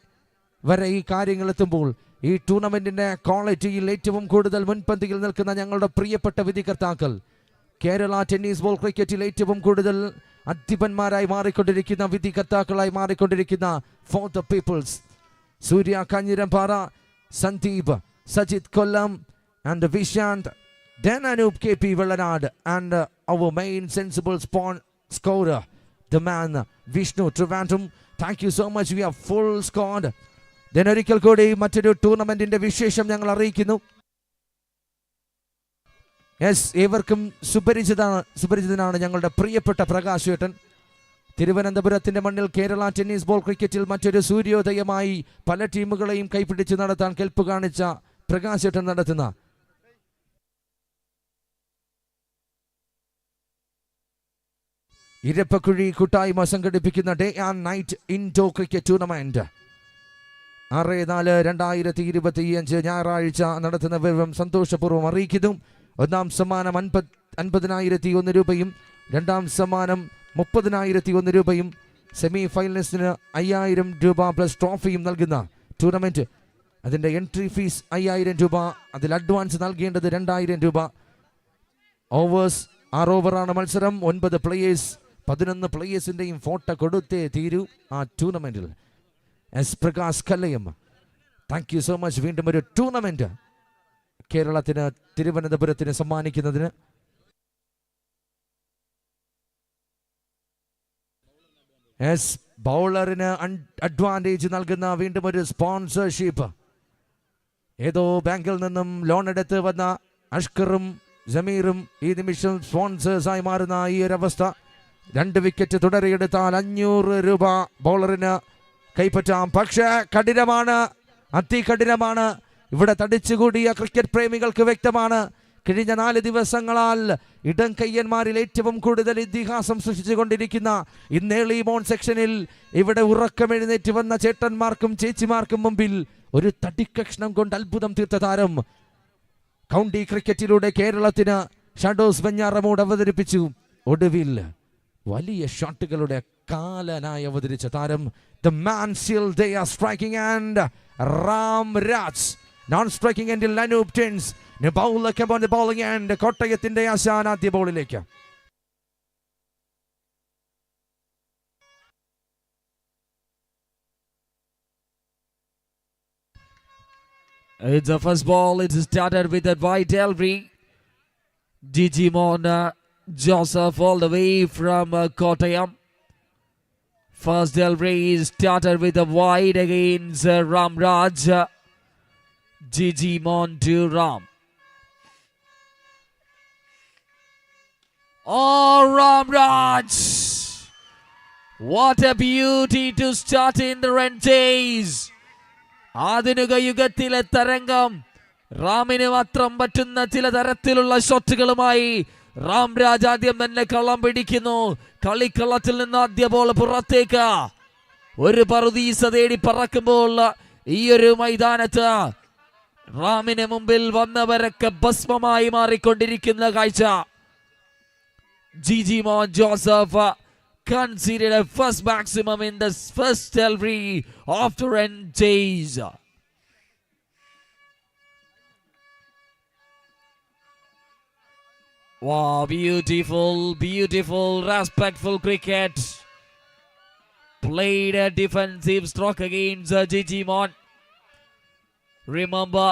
Speaker 2: വരെ ഈ കാര്യങ്ങൾ എത്തുമ്പോൾ ഈ ടൂർണമെന്റിന്റെ ക്വാളിറ്റിയിൽ ഏറ്റവും കൂടുതൽ മുൻപന്തിയിൽ നിൽക്കുന്ന ഞങ്ങളുടെ പ്രിയപ്പെട്ട വിധികർത്താക്കൾ, കേരള ടെന്നീസ് ബോൾ ക്രിക്കറ്റിൽ ഏറ്റവും കൂടുതൽ അധിപന്മാരായി മാറിക്കൊണ്ടിരിക്കുന്ന വിധികർത്താക്കളായി മാറിക്കൊണ്ടിരിക്കുന്ന for the peoples, Surya Kanjirampara, Sandeep, Sajith Kollam and Vishanth, then Anup KP Vellanad, and our main sensible scorer, the man Vishnu Trivandrum. Thank you so much. We have full scored. Then ഒരിക്കൽ കൂടി മറ്റൊരു ടൂർണമെന്റിന്റെ വിശേഷം ഞങ്ങൾ അറിയിക്കുന്നു. യെസ്, ഏവർക്കും സുപരിചിതനാണ് ഞങ്ങളുടെ പ്രിയപ്പെട്ട പ്രകാശ് ഏട്ടൻ. തിരുവനന്തപുരത്തിന്റെ മണ്ണിൽ കേരള ടെന്നീസ് ബോൾ ക്രിക്കറ്റിൽ മറ്റൊരു സൂര്യോദയമായി പല ടീമുകളെയും കൈപിടിച്ച് നടത്താൻ കെൽപ്പ് കാണിച്ച പ്രകാശ് ഏട്ടൻ നടത്തുന്ന ഇരപ്പക്കുഴി കൂട്ടായ്മ സംഘടിപ്പിക്കുന്ന day and night indoor cricket tournament 6-4-2025 ഞായറാഴ്ച നടത്തുന്ന വിവരം സന്തോഷപൂർവ്വം അറിയിക്കുന്നു. 1ാം സമ്മാനം 50,001 രൂപയും 2ാം സമ്മാനം 30,001 രൂപയും സെമി ഫൈനലിസ്റ്റിന് 5,000 രൂപ പ്ലസ് ട്രോഫിയും നൽകുന്ന ടൂർണമെന്റ്. അതിൻ്റെ എൻട്രി ഫീസ് 5,000 രൂപ. അതിൽ അഡ്വാൻസ് നൽകേണ്ടത് 2,000 രൂപ. ഓവേഴ്സ് 6 ഓവറാണ് മത്സരം. 9 പ്ലേയേഴ്സ്, 11 പ്ലേയേഴ്സിൻ്റെയും ഫോട്ടോ കൊടുത്തേ തീരൂ ആ ടൂർണമെന്റിൽ. S Prakash Kallayam, thank you so much. വീണ്ടും ഒരു ടൂർണമെന്റ് കേരളത്തിന് തിരുവനന്തപുരത്തിന് സമ്മാനിക്കുന്നതിന്. എസ് ബൗളറിന് അഡ്വാൻറ്റേജ് നൽകുന്ന വീണ്ടും ഒരു സ്പോൺസർഷിപ്പ്. ഏതോ ബാങ്കിൽ നിന്നും ലോൺ എടുത്ത് വന്ന അഷ്കറും ജമീറും ഈ നിമിഷം സ്പോൺസേഴ്സായി മാറുന്ന ഈ ഒരു അവസ്ഥ. 2 വിക്കറ്റ് തുടരെയെടുത്താൽ 500 രൂപ ബൗളറിന് കൈപ്പറ്റാം. പക്ഷേ കഠിനമാണ്, അതികഠിനമാണ്. ഇവിടെ തടിച്ചുകൂടിയ ക്രിക്കറ്റ് പ്രേമികൾക്ക് വ്യക്തമാണ്. കഴിഞ്ഞ 4 ദിവസങ്ങളാൽ ഇടം കയ്യന്മാരിൽ ഏറ്റവും കൂടുതൽ ഇതിഹാസം സൃഷ്ടിച്ചുകൊണ്ടിരിക്കുന്ന ഇന്നേളി മോൺ സെക്ഷനിൽ ഇവിടെ ഉറക്കമെഴുന്നേറ്റ് വന്ന ചേട്ടന്മാർക്കും ചേച്ചിമാർക്കും മുമ്പിൽ ഒരു തടിക്കഷ്ണം കൊണ്ട് അത്ഭുതം തീർത്ത താരം. കൗണ്ടി ക്രിക്കറ്റിലൂടെ കേരളത്തിന് ഷാഡോസ് വെഞ്ഞാറമൂട് അവതരിപ്പിച്ചു. ഒടുവിൽ വലിയ ഷോട്ടുകളുടെ കാലനായി അവതരിച്ച താരം. The man still they are striking and Ram Raj. Non-striking endil Anup Tins. Bowler came on the bowling end. കോട്ടയത്തിന്റെ ആശാൻ ആദ്യ ബോളിലേക്ക്.
Speaker 1: It's the first ball. It started with a wide delivery. Digimon Joseph all the way from Kottayam. First delivery started with a wide against Ram Raj. Digimon to Ram. Oh, Ram Raj! What a beauty to start in the run chase. ആധുനിക യുഗത്തിലെ തരംഗം. റാമിന് മാത്രം പറ്റുന്ന ചില തരത്തിലുള്ള ഷോട്ടുകളുമായി റാം രാജ് ആദ്യം തന്നെ കള്ളം പിടിക്കുന്നു. കളിക്കളത്തിൽ നിന്ന് ആദ്യ ബോൾ പുറത്തേക്ക്. ഒരു പറുദീസ തേടി പറക്കുമ്പോൾ ഈ ഒരു മൈതാനത്ത് റാമിന് മുമ്പിൽ വന്നവരൊക്കെ ഭസ്മമായി മാറിക്കൊണ്ടിരിക്കുന്ന കാഴ്ച. ജിജി മോൻ Joseph conceded a first maximum in the first delivery after an chase. Wow, beautiful, respectful cricket. Played a defensive stroke against Gigi Mon. Remember,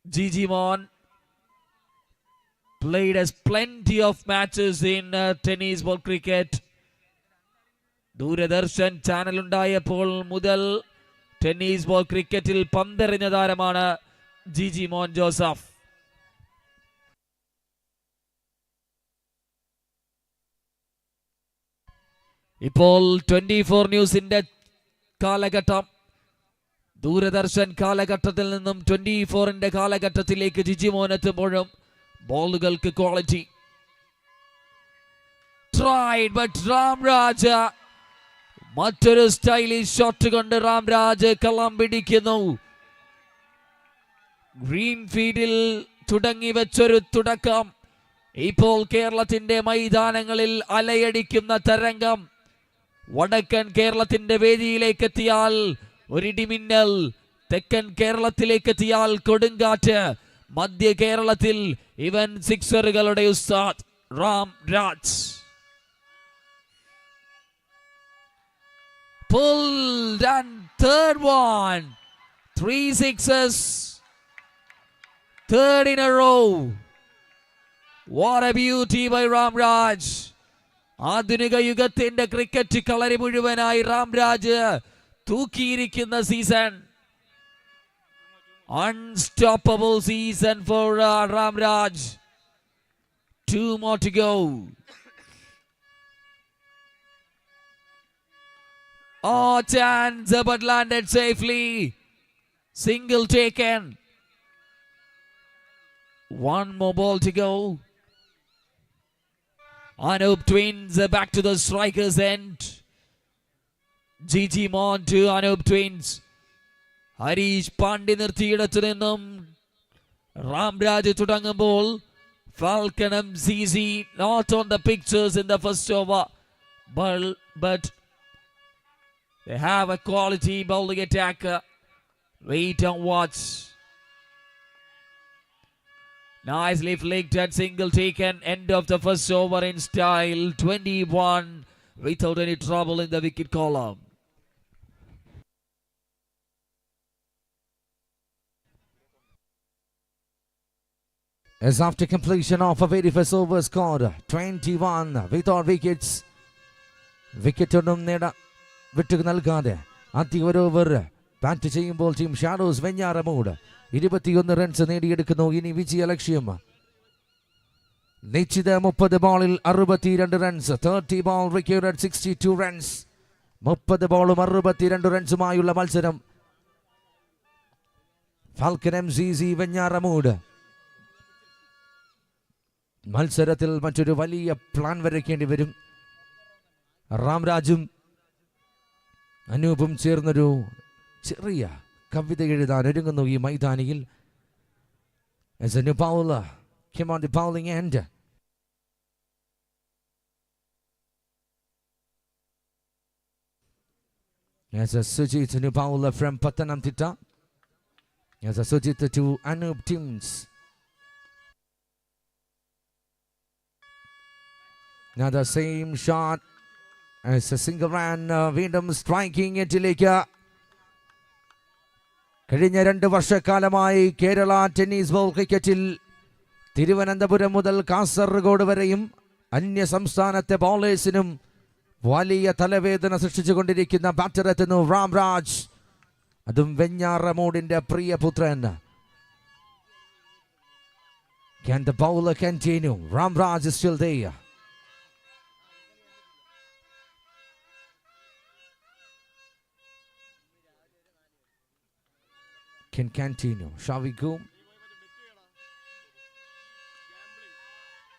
Speaker 1: Gigi Mon played as plenty of matches in tennis ball cricket. Doordarshan channel ഉണ്ടായപ്പോൾ മുതൽ tennis ball ക്രിക്കറ്റിൽ പന്തെറിഞ്ഞ താരമാണ് ജിജി മോൻ Joseph. ഇപ്പോൾ 24 ന്യൂസിന്റെ കാലഘട്ടം, ദൂരദർശൻ കാലഘട്ടത്തിൽ നിന്നും 24ന്റെ കാലഘട്ടത്തിലേക്ക് ജിജി മോൻ എത്തുമ്പോഴും ബോളുകൾക്ക് ക്വാളിറ്റി. ട്രൈഡ് ബട്ട് രാംരാജ് മറ്റൊരു സ്റ്റൈലിഷ് ഷോട്ട് കൊണ്ട് രാംരാജ് കളം പിടിക്കുന്നു. ഗ്രീൻ ഫീൽഡിൽ തുടങ്ങി വെച്ചൊരു തുടക്കം ഇപ്പോൾ കേരളത്തിന്റെ മൈതാനങ്ങളിൽ അലയടിക്കുന്ന തരംഗം. വടക്കൻ കേരളത്തിന്റെ വേദിയിലേക്ക് എത്തിയാൽ ഒരിടിമിന്നൽ, തെക്കൻ കേരളത്തിലേക്ക് എത്തിയാൽ കൊടുങ്കാറ്റ്, മധ്യ കേരളത്തിൽ ഇവൻ സിക്സറുകളുടെ ഉസ്താദ് Ramraj. Pulled and third one, 3 sixes, third in a row. What a beauty by Ramraj. ആധുനിക യുഗത്തിന്റെ ക്രിക്കറ്റ് കളരി മുഴുവനായി രാംരാജ് തൂക്കിയിരിക്കുന്ന season. Unstoppable season for Ramraj. 2 more to go. Oh, chance but landed safely. Single taken. 1 more ball to go. Anup Twins back to the strikers end. Gigi Mon to Anup Twins. Harish Pandya നിർത്തിയിടത്തു നിന്നും രാംരാജ് തുടങ്ങുമ്പോൾ Falcon MCC not on the pictures in the first over, but they have a quality bowling attack. Wait and watch. Nicely flicked and single taken. End of the first over in style. 21 without any trouble in the wicket column.
Speaker 2: As after completion of a very first over scored 21 without wickets. Wicket ഒന്നും വിട്ടു നൽകാതെ ആദ്യ ഒരു over bat ചെയ്യുമ്പോൾ team shadows Venjaramoodu 21 runs നേടിയെടുക്കുന്നു. ഇനി വിജയ ലക്ഷ്യം. നിശ്ചിത 30 ബോളിൽ 62 റൺസ്. 30 ball required 62 runs. 30 ബോളും 62 റൺസുമായുള്ള മത്സരം. ഫാൽക്കൺ MCC വെഞ്ഞാറമൂട് മത്സരത്തിൽ മറ്റൊരു വലിയ പ്ലാൻ വരയ്ക്കേണ്ടി വരും. രാംരാജും അനൂപും ചേർന്നൊരു ചെറിയ കവിത എഴുതാൻ ഒരുങ്ങുന്നു ഈ മൈതാനിയിൽ. As a new bowler came on the bowling end. As a Sujit, a new bowler from Pathanamthitta. As a Sujit to Anup Twins. Now the same shot as a single run. വീണ്ടും striking എറ്റിലേക്ക്. കഴിഞ്ഞ 2 വർഷക്കാലമായി Kerala tennis ball ക്രിക്കറ്റിൽ തിരുവനന്തപുരം മുതൽ കാസർഗോഡ് വരെയും അന്യ സംസ്ഥാനത്തെ ബോളേഴ്സിനും വലിയ തലവേദന സൃഷ്ടിച്ചുകൊണ്ടിരിക്കുന്ന ബാറ്റർ എത്തുന്നു രാംരാജ്. അതും വെഞ്ഞാറമൂടിന്റെ പ്രിയപുത്രൻ. Can the bowler continue? Ramraj is still there. Can continue. Shall we go?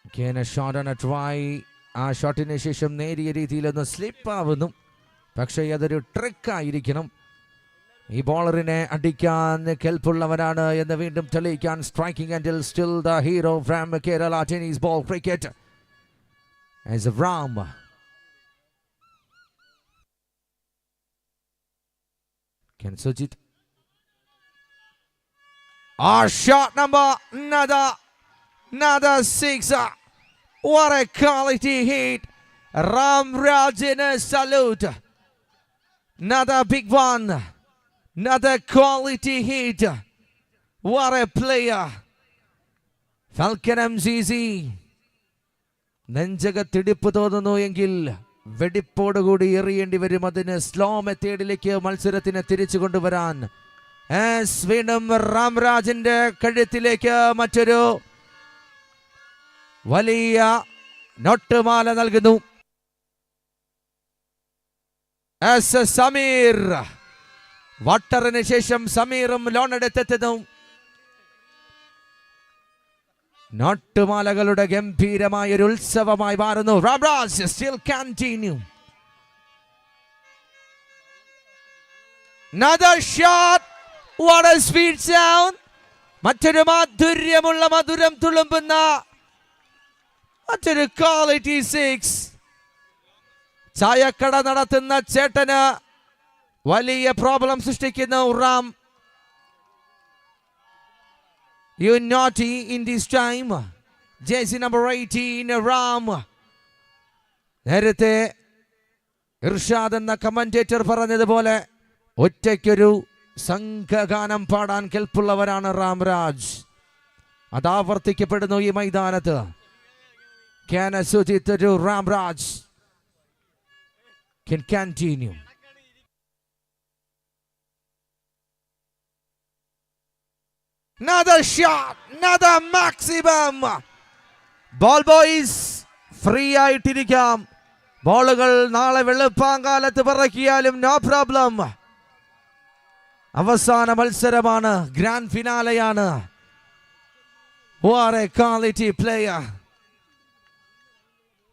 Speaker 2: Again a shot and a try. ആ ഷോട്ടിന് ശേഷം നേരിയ രീതിയിലൊന്ന് സ്ലിപ്പാവുന്നു. പക്ഷേ അതൊരു ട്രിക്കായിരിക്കണം. ഈ ബോളറിനെ അടിക്കാൻ കെൽപ്പുള്ളവനാണ് എന്ന് വീണ്ടും തെളിയിക്കാൻ സ്ട്രൈക്കിംഗ് ആൻഡിൽ still the hero from Kerala tennis ball cricket ace Ram. Can Sujit? Shot number another sixer. What a quality hit. Ram Rajin salute. Another big one. Another quality hit. What a player. Falcon MCC. നെഞ്ചകത്തിടിപ്പ് തോന്നുന്നു എങ്കിൽ വെടിപ്പോടുകൂടി എറിയേണ്ടി വരും. അതിന് slow മെത്തേഡിലേക്ക് മത്സരത്തിനെ തിരിച്ചു കൊണ്ടുവരാൻ വീണ്ടും രാംരാജിന്റെ കഴുത്തിലേക്ക് മറ്റൊരു വലിയ നൊട്ടുമാല നൽകുന്നു. സമീർ വട്ടറിന് ശേഷം സമീറും ലോണെടുത്തെത്തുന്നു. നോട്ടുമാലകളുടെ ഗംഭീരമായ ഒരു ഉത്സവമായി മാറുന്നു. Ramraj still continue. Another shot. What a sweet sound. മറ്റൊരു മാധുര്യമുള്ള മധുരം തുളുമ്പുന്ന മറ്റൊരു ക്വാളിറ്റി സിക്സ്. ചായക്കട നടത്തുന്ന ചേട്ടന് വലിയ പ്രോബ്ലം സൃഷ്ടിക്കുന്നു Ram. You naughty in this time. Jersey number 18 Ram. നേരത്തെ ഇർഷാദ് എന്ന കമന്റേറ്റർ പറഞ്ഞതുപോലെ ഒറ്റയ്ക്കൊരു സംഘഗാനം പാടാൻ കെൽപ്പുള്ളവരാണ് രാംരാജ്. അത് ആവർത്തിക്കപ്പെടുന്നു ഈ മൈതാനത്ത്. Can Sujit to Ramraj can continue. Another shot, another maximum. Ball boys free ആയിട്ടിരിക്കാം. ബോളുകൾ നാളെ വെളുപ്പാങ്കാലത്ത് പറക്കിയാലും നോ പ്രോബ്ലം. അവസാന മത്സരമാണ്, ഗ്രാൻഡ് ഫിനാലെയാണ്. What a quality player.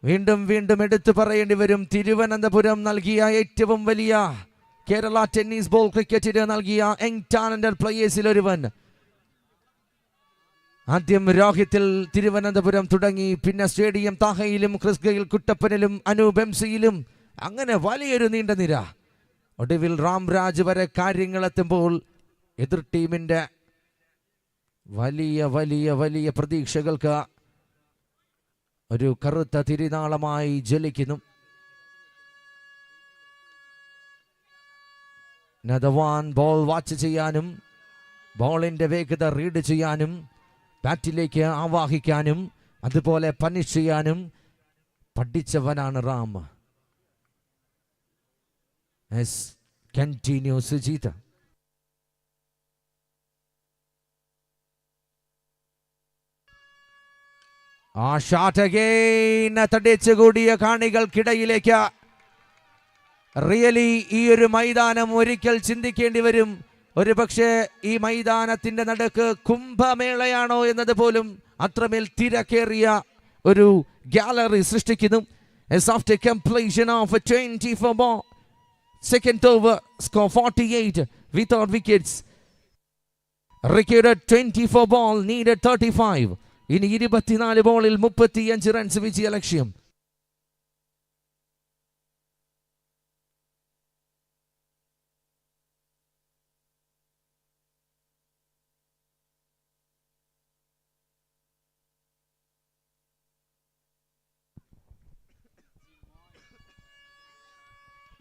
Speaker 2: വീണ്ടും വീണ്ടും എടുത്തു പറയേണ്ടി വരും, തിരുവനന്തപുരം നൽകിയ ഏറ്റവും വലിയ കേരള ടെന്നീസ് ബോൾ ക്രിക്കറ്റിന് നൽകിയ യങ് ടാലന്റഡ് പ്ലേയേഴ്സിൽ ഒരുവൻ. ആദ്യം രോഹിത്തിൽ തിരുവനന്തപുരം തുടങ്ങി, പിന്നെ സ്റ്റേഡിയം താഹയിലും ക്രിസ് ഗെയിൽ കുട്ടപ്പനിലും അനൂപ് എംസിയിലും, അങ്ങനെ വലിയൊരു നീണ്ട നിര. ഒടുവിൽ രാംരാജ് വരെ കാര്യങ്ങൾ എത്തുമ്പോൾ എതിർ ടീമിന്റെ വലിയ വലിയ വലിയ പ്രതീക്ഷകൾക്ക് ഒരു കറുത്ത തിരിനാളമായി ജ്വലിക്കുന്നു. നദവാൻ ബോൾ വാച്ച് ചെയ്യാനും ബോളിന്റെ വേഗത റീഡ് ചെയ്യാനും ബാറ്റിലേക്ക് ആവാഹിക്കാനും അതുപോലെ പണിഷ് ചെയ്യാനും പഠിച്ചവനാണ് റാം. കണ്ടിന്യൂ സുജീത. ആ ഷോട്ട് അഗൈൻ തടിച്ചുകൂടിയ കാണികൾക്കിടയിലേക്ക്. റിയലി ഈ ഒരു മൈതാനം ഒരിക്കൽ ചിന്തിക്കേണ്ടി വരും, ഒരു പക്ഷേ ഈ മൈതാനത്തിന്റെ നടുക്ക് കുംഭമേളയാണോ എന്നത് പോലും അത്രമേൽ തിരക്കേറിയ ഒരു ഗാലറി സൃഷ്ടിക്കുന്നു. After completion of a 24 ball, second over, score 48 without wickets. Recorded 24 ball, needed 35. ഇനി 24 ബോളിൽ 35 റൺസ് വിജയ ലക്ഷ്യം.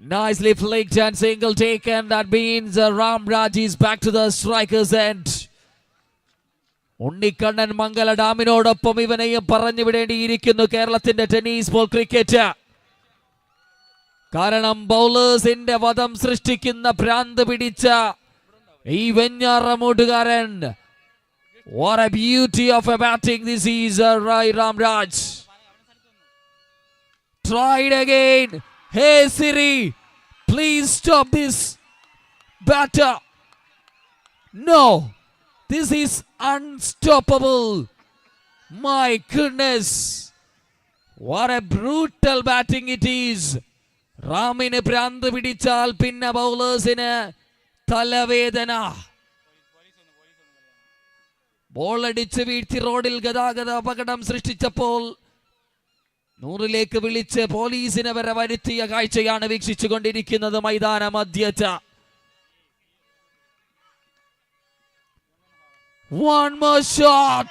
Speaker 1: Nicely flicked and single taken. That means Ramraj is back to the striker's end. Unnikkannan മംഗല ഡാമിനോടൊപ്പം ഇവനെയും പറഞ്ഞു വിടേണ്ടിയിരിക്കുന്നു കേരളത്തിന്റെ ടെന്നീസ് ബോൾ ക്രിക്കറ്റ്. കാരണം ബൗളേഴ്സിന്റെ വധം സൃഷ്ടിക്കുന്ന ഭ്രാന്ത് പിടിച്ച ഈ വെഞ്ഞാറമൂട്ടുകാരൻ. What a beauty of a batting this is Ramraj. Tried again. Hey Siri, please stop this batter. No, this is unstoppable. My goodness, What a brutal batting it is. റാമിന് ഭ്രാന്ത് പിടിച്ചാൽ പിന്നെ ബൗളേഴ്സിന് തലവേദന. ബോൾ അടിച്ച് വീഴ്ത്തി റോഡിൽ ഗതാഗത അപകടം സൃഷ്ടിച്ചപ്പോൾ 100ലേക്ക് വിളിച്ച് പോലീസിനെ വരെ വരുത്തിയ കാഴ്ചയാണ് വീക്ഷിച്ചു കൊണ്ടിരിക്കുന്നത് മൈതാന മധ്യത്ത്. One more shot.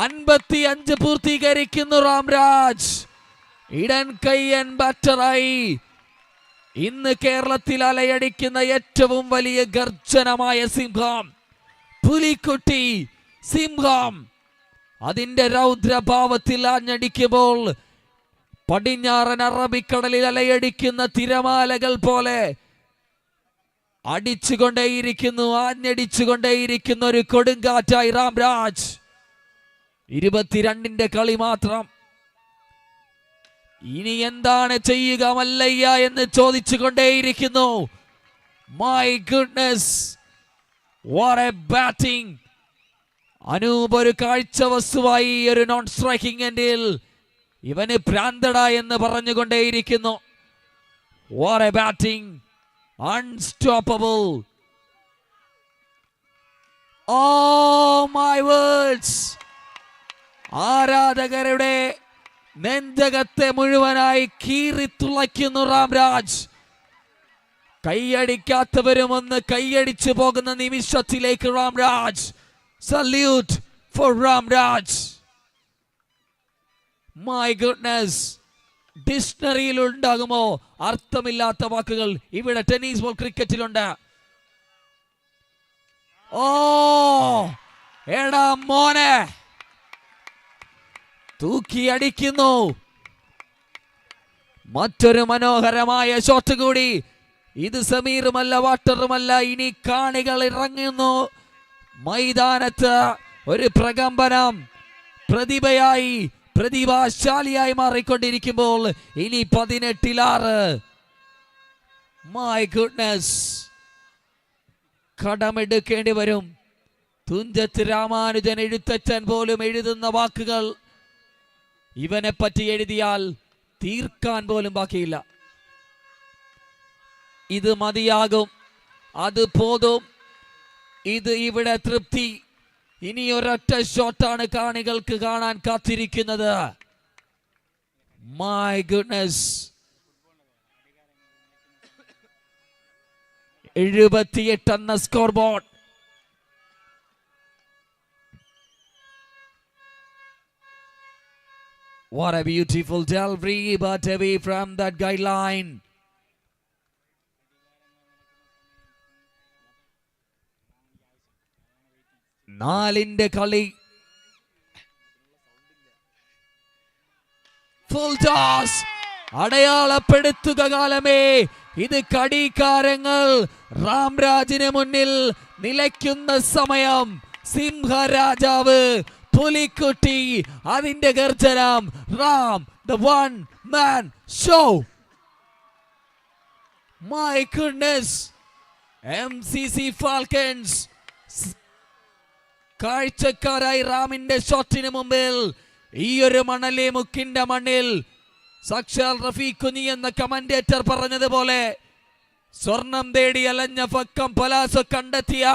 Speaker 1: 55 പൂർത്തീകരിക്കുന്നു രാംരാജ്. ഇടൻ കയ്യൻ ബാറ്ററായി ഇന്ന് കേരളത്തിൽ അലയടിക്കുന്ന ഏറ്റവും വലിയ ഗർജനമായ സിംഹം പുലിക്കുട്ടി സിംഹം അതിന്റെ രൗദ്രഭാവത്തിൽ ആഞ്ഞടിക്കുമ്പോൾ പടിഞ്ഞാറൻ അറബിക്കടലിൽ അലയടിക്കുന്ന തിരമാലകൾ പോലെ അടിച്ചുകൊണ്ടേയിരിക്കുന്നു, ആഞ്ഞടിച്ചുകൊണ്ടേയിരിക്കുന്ന ഒരു കൊടുങ്കാറ്റായി രാംരാജ്. 22ന്റെ കളി മാത്രം. ഇനി എന്താണ് ചെയ്യുക മല്ലയ്യ എന്ന് ചോദിച്ചു കൊണ്ടേയിരിക്കുന്നു. My goodness, what a batting. Anup ഒരു കാഴ്ച വസ്തുവായി ഒരു നോൺ സ്ട്രൈക്കിംഗ് എൻഡിൽ ഇവന് ഭ്രാന്തട എന്ന് പറഞ്ഞുകൊണ്ടേയിരിക്കുന്നു. What a batting, unstoppable. Oh my words. ആരാധകരുടെ നെഞ്ചകത്തെ മുഴുവനായി കീറിത്തുളയ്ക്കുന്നു രാംരാജ്. കൈയടിക്കാത്തവരും ഒന്ന് കൈയടിച്ചു പോകുന്ന നിമിഷത്തിലേക്ക് Ramraj. Salute for Ramraj. My goodness. ഡിക്ഷണറിയിൽ ഉണ്ടാകുമോ അർത്ഥമില്ലാത്ത വാക്കുകൾ? ഇവിടെ ടെന്നീസ് ബോൾ ക്രിക്കറ്റിലുണ്ട്. ഓ എടാ മോനെ, തൂക്കിയടിക്കുന്നു. മറ്റൊരു മനോഹരമായ ഷോട്ട് കൂടി. ഇത് സമീറുമല്ല, വാട്ടറുമല്ല, ഇനി കാണികൾ ഇറങ്ങുന്നു മൈതാനത്ത്. ഒരു പ്രകമ്പനം, പ്രതിഭയായി പ്രതിഭാശാലിയായി മാറിക്കൊണ്ടിരിക്കുമ്പോൾ ഇനി 18-6. മൈ ഗുഡ്നസ്, കടമെടുക്കേണ്ടി വരും. തുഞ്ചത്ത് രാമാനുജൻ എഴുത്തച്ഛൻ പോലും എഴുതുന്ന വാക്കുകൾ ഇവനെ പറ്റി എഴുതിയാൽ തീർക്കാൻ പോലും ബാക്കിയില്ല. ഇത് മതിയാകും, അത് പോതും, ഇത് ഇവിടെ തൃപ്തി. ഇനി ഒരൊറ്റ ഷോട്ടാണ് കാണികൾക്ക് കാണാൻ കാത്തിരിക്കുന്നത്. My goodness. 78 എന്ന score board. What a beautiful delivery, but away from that guideline. നാലിന്റെ കളി. Full toss. അടയാളപ്പെടുത്തുക കാലമേ. ഇത് കടികാരങ്ങൾ രാംരാജിന് മുന്നിൽ നിലയ്ക്കുന്ന സമയം. സിംഹരാജാവ് പുലിക്കുട്ടി, അതിന്റെ ഗർജനം. Ram, the one man show. My goodness. MCC Falcons കാഴ്ചക്കാരായി റാമിന്റെ ഷോട്ടിന് മുമ്പിൽ ഈ ഒരു മണലി മുക്കിന്റെ മണ്ണിൽ സാക്ഷാൽ റഫീഖ് കുഞ്ഞി എന്ന കമന്റേറ്റർ പറഞ്ഞതുപോലെ സ്വർണം തേടി അലഞ്ഞ ഫക്കം പലാസോ കണ്ടെത്തിയ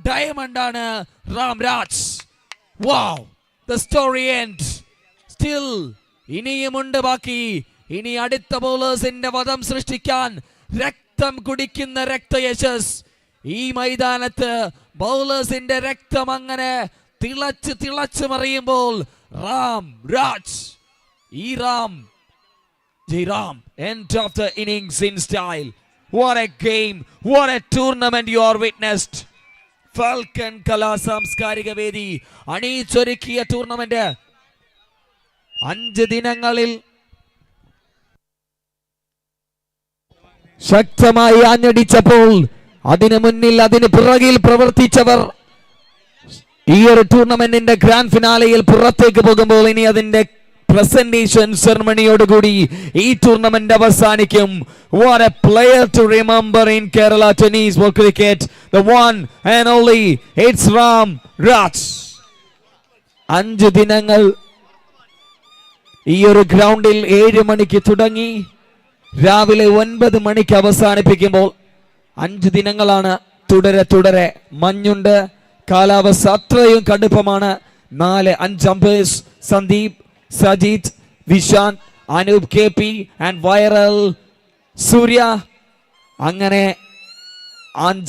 Speaker 1: ഡയമണ്ടാണ് Ramraj. Wow, the story end. Still ഇനിയുമുണ്ട് ബാക്കി. ഇനി അടുത്ത ബൗളേഴ്സിന്റെ വധം സൃഷ്ടിക്കാൻ രക്തം കുടിക്കുന്ന രക്തയശസ്. ഈ മൈതാനത്ത് ബൗളേഴ്സിന്റെ രക്തം അങ്ങനെ തിളച്ച് തിളച്ച് മറിയുമ്പോൾ രാംരാജ്, ഈ Ram, Jayaram, end of the innings in style. What a game, what a tournament you are witnessed. Falcon കലാ സാംസ്കാരിക വേദി അണിയിച്ചൊരുക്കിയ ടൂർണമെന്റ് 5 ദിനങ്ങളിൽ ശക്തമായി ആഞ്ഞടിച്ചപ്പോൾ അതിനു മുന്നിൽ അതിന് പിറകിൽ പ്രവർത്തിച്ചവർ ഈ ഒരു ടൂർണമെന്റിന്റെ ഗ്രാൻഡ് ഫിനാലയിൽ പുറത്തേക്ക് പോകുമ്പോൾ ഇനി അതിന്റെ പ്രസന്റേഷൻ സെറമണിയോടുകൂടി ഈ ടൂർണമെന്റ് അവസാനിക്കും. What a player to remember in Kerala tennis ball cricket, the one and only, it's Ramraj. 5 ദിനങ്ങൾ ഈ ഒരു ഗ്രൗണ്ടിൽ 7 മണിക്ക് തുടങ്ങി രാവിലെ 9 മണിക്ക് അവസാനിപ്പിക്കുമ്പോൾ 5 ദിനങ്ങളാണ് തുടരെ മഞ്ഞുണ്ട്. കാലാവസ്ഥ അത്രയും കടുപ്പമാണ്. 4-5 umpires Sandeep, Sajith, Vishanth, Anup KP and viral Surya. അങ്ങനെ 5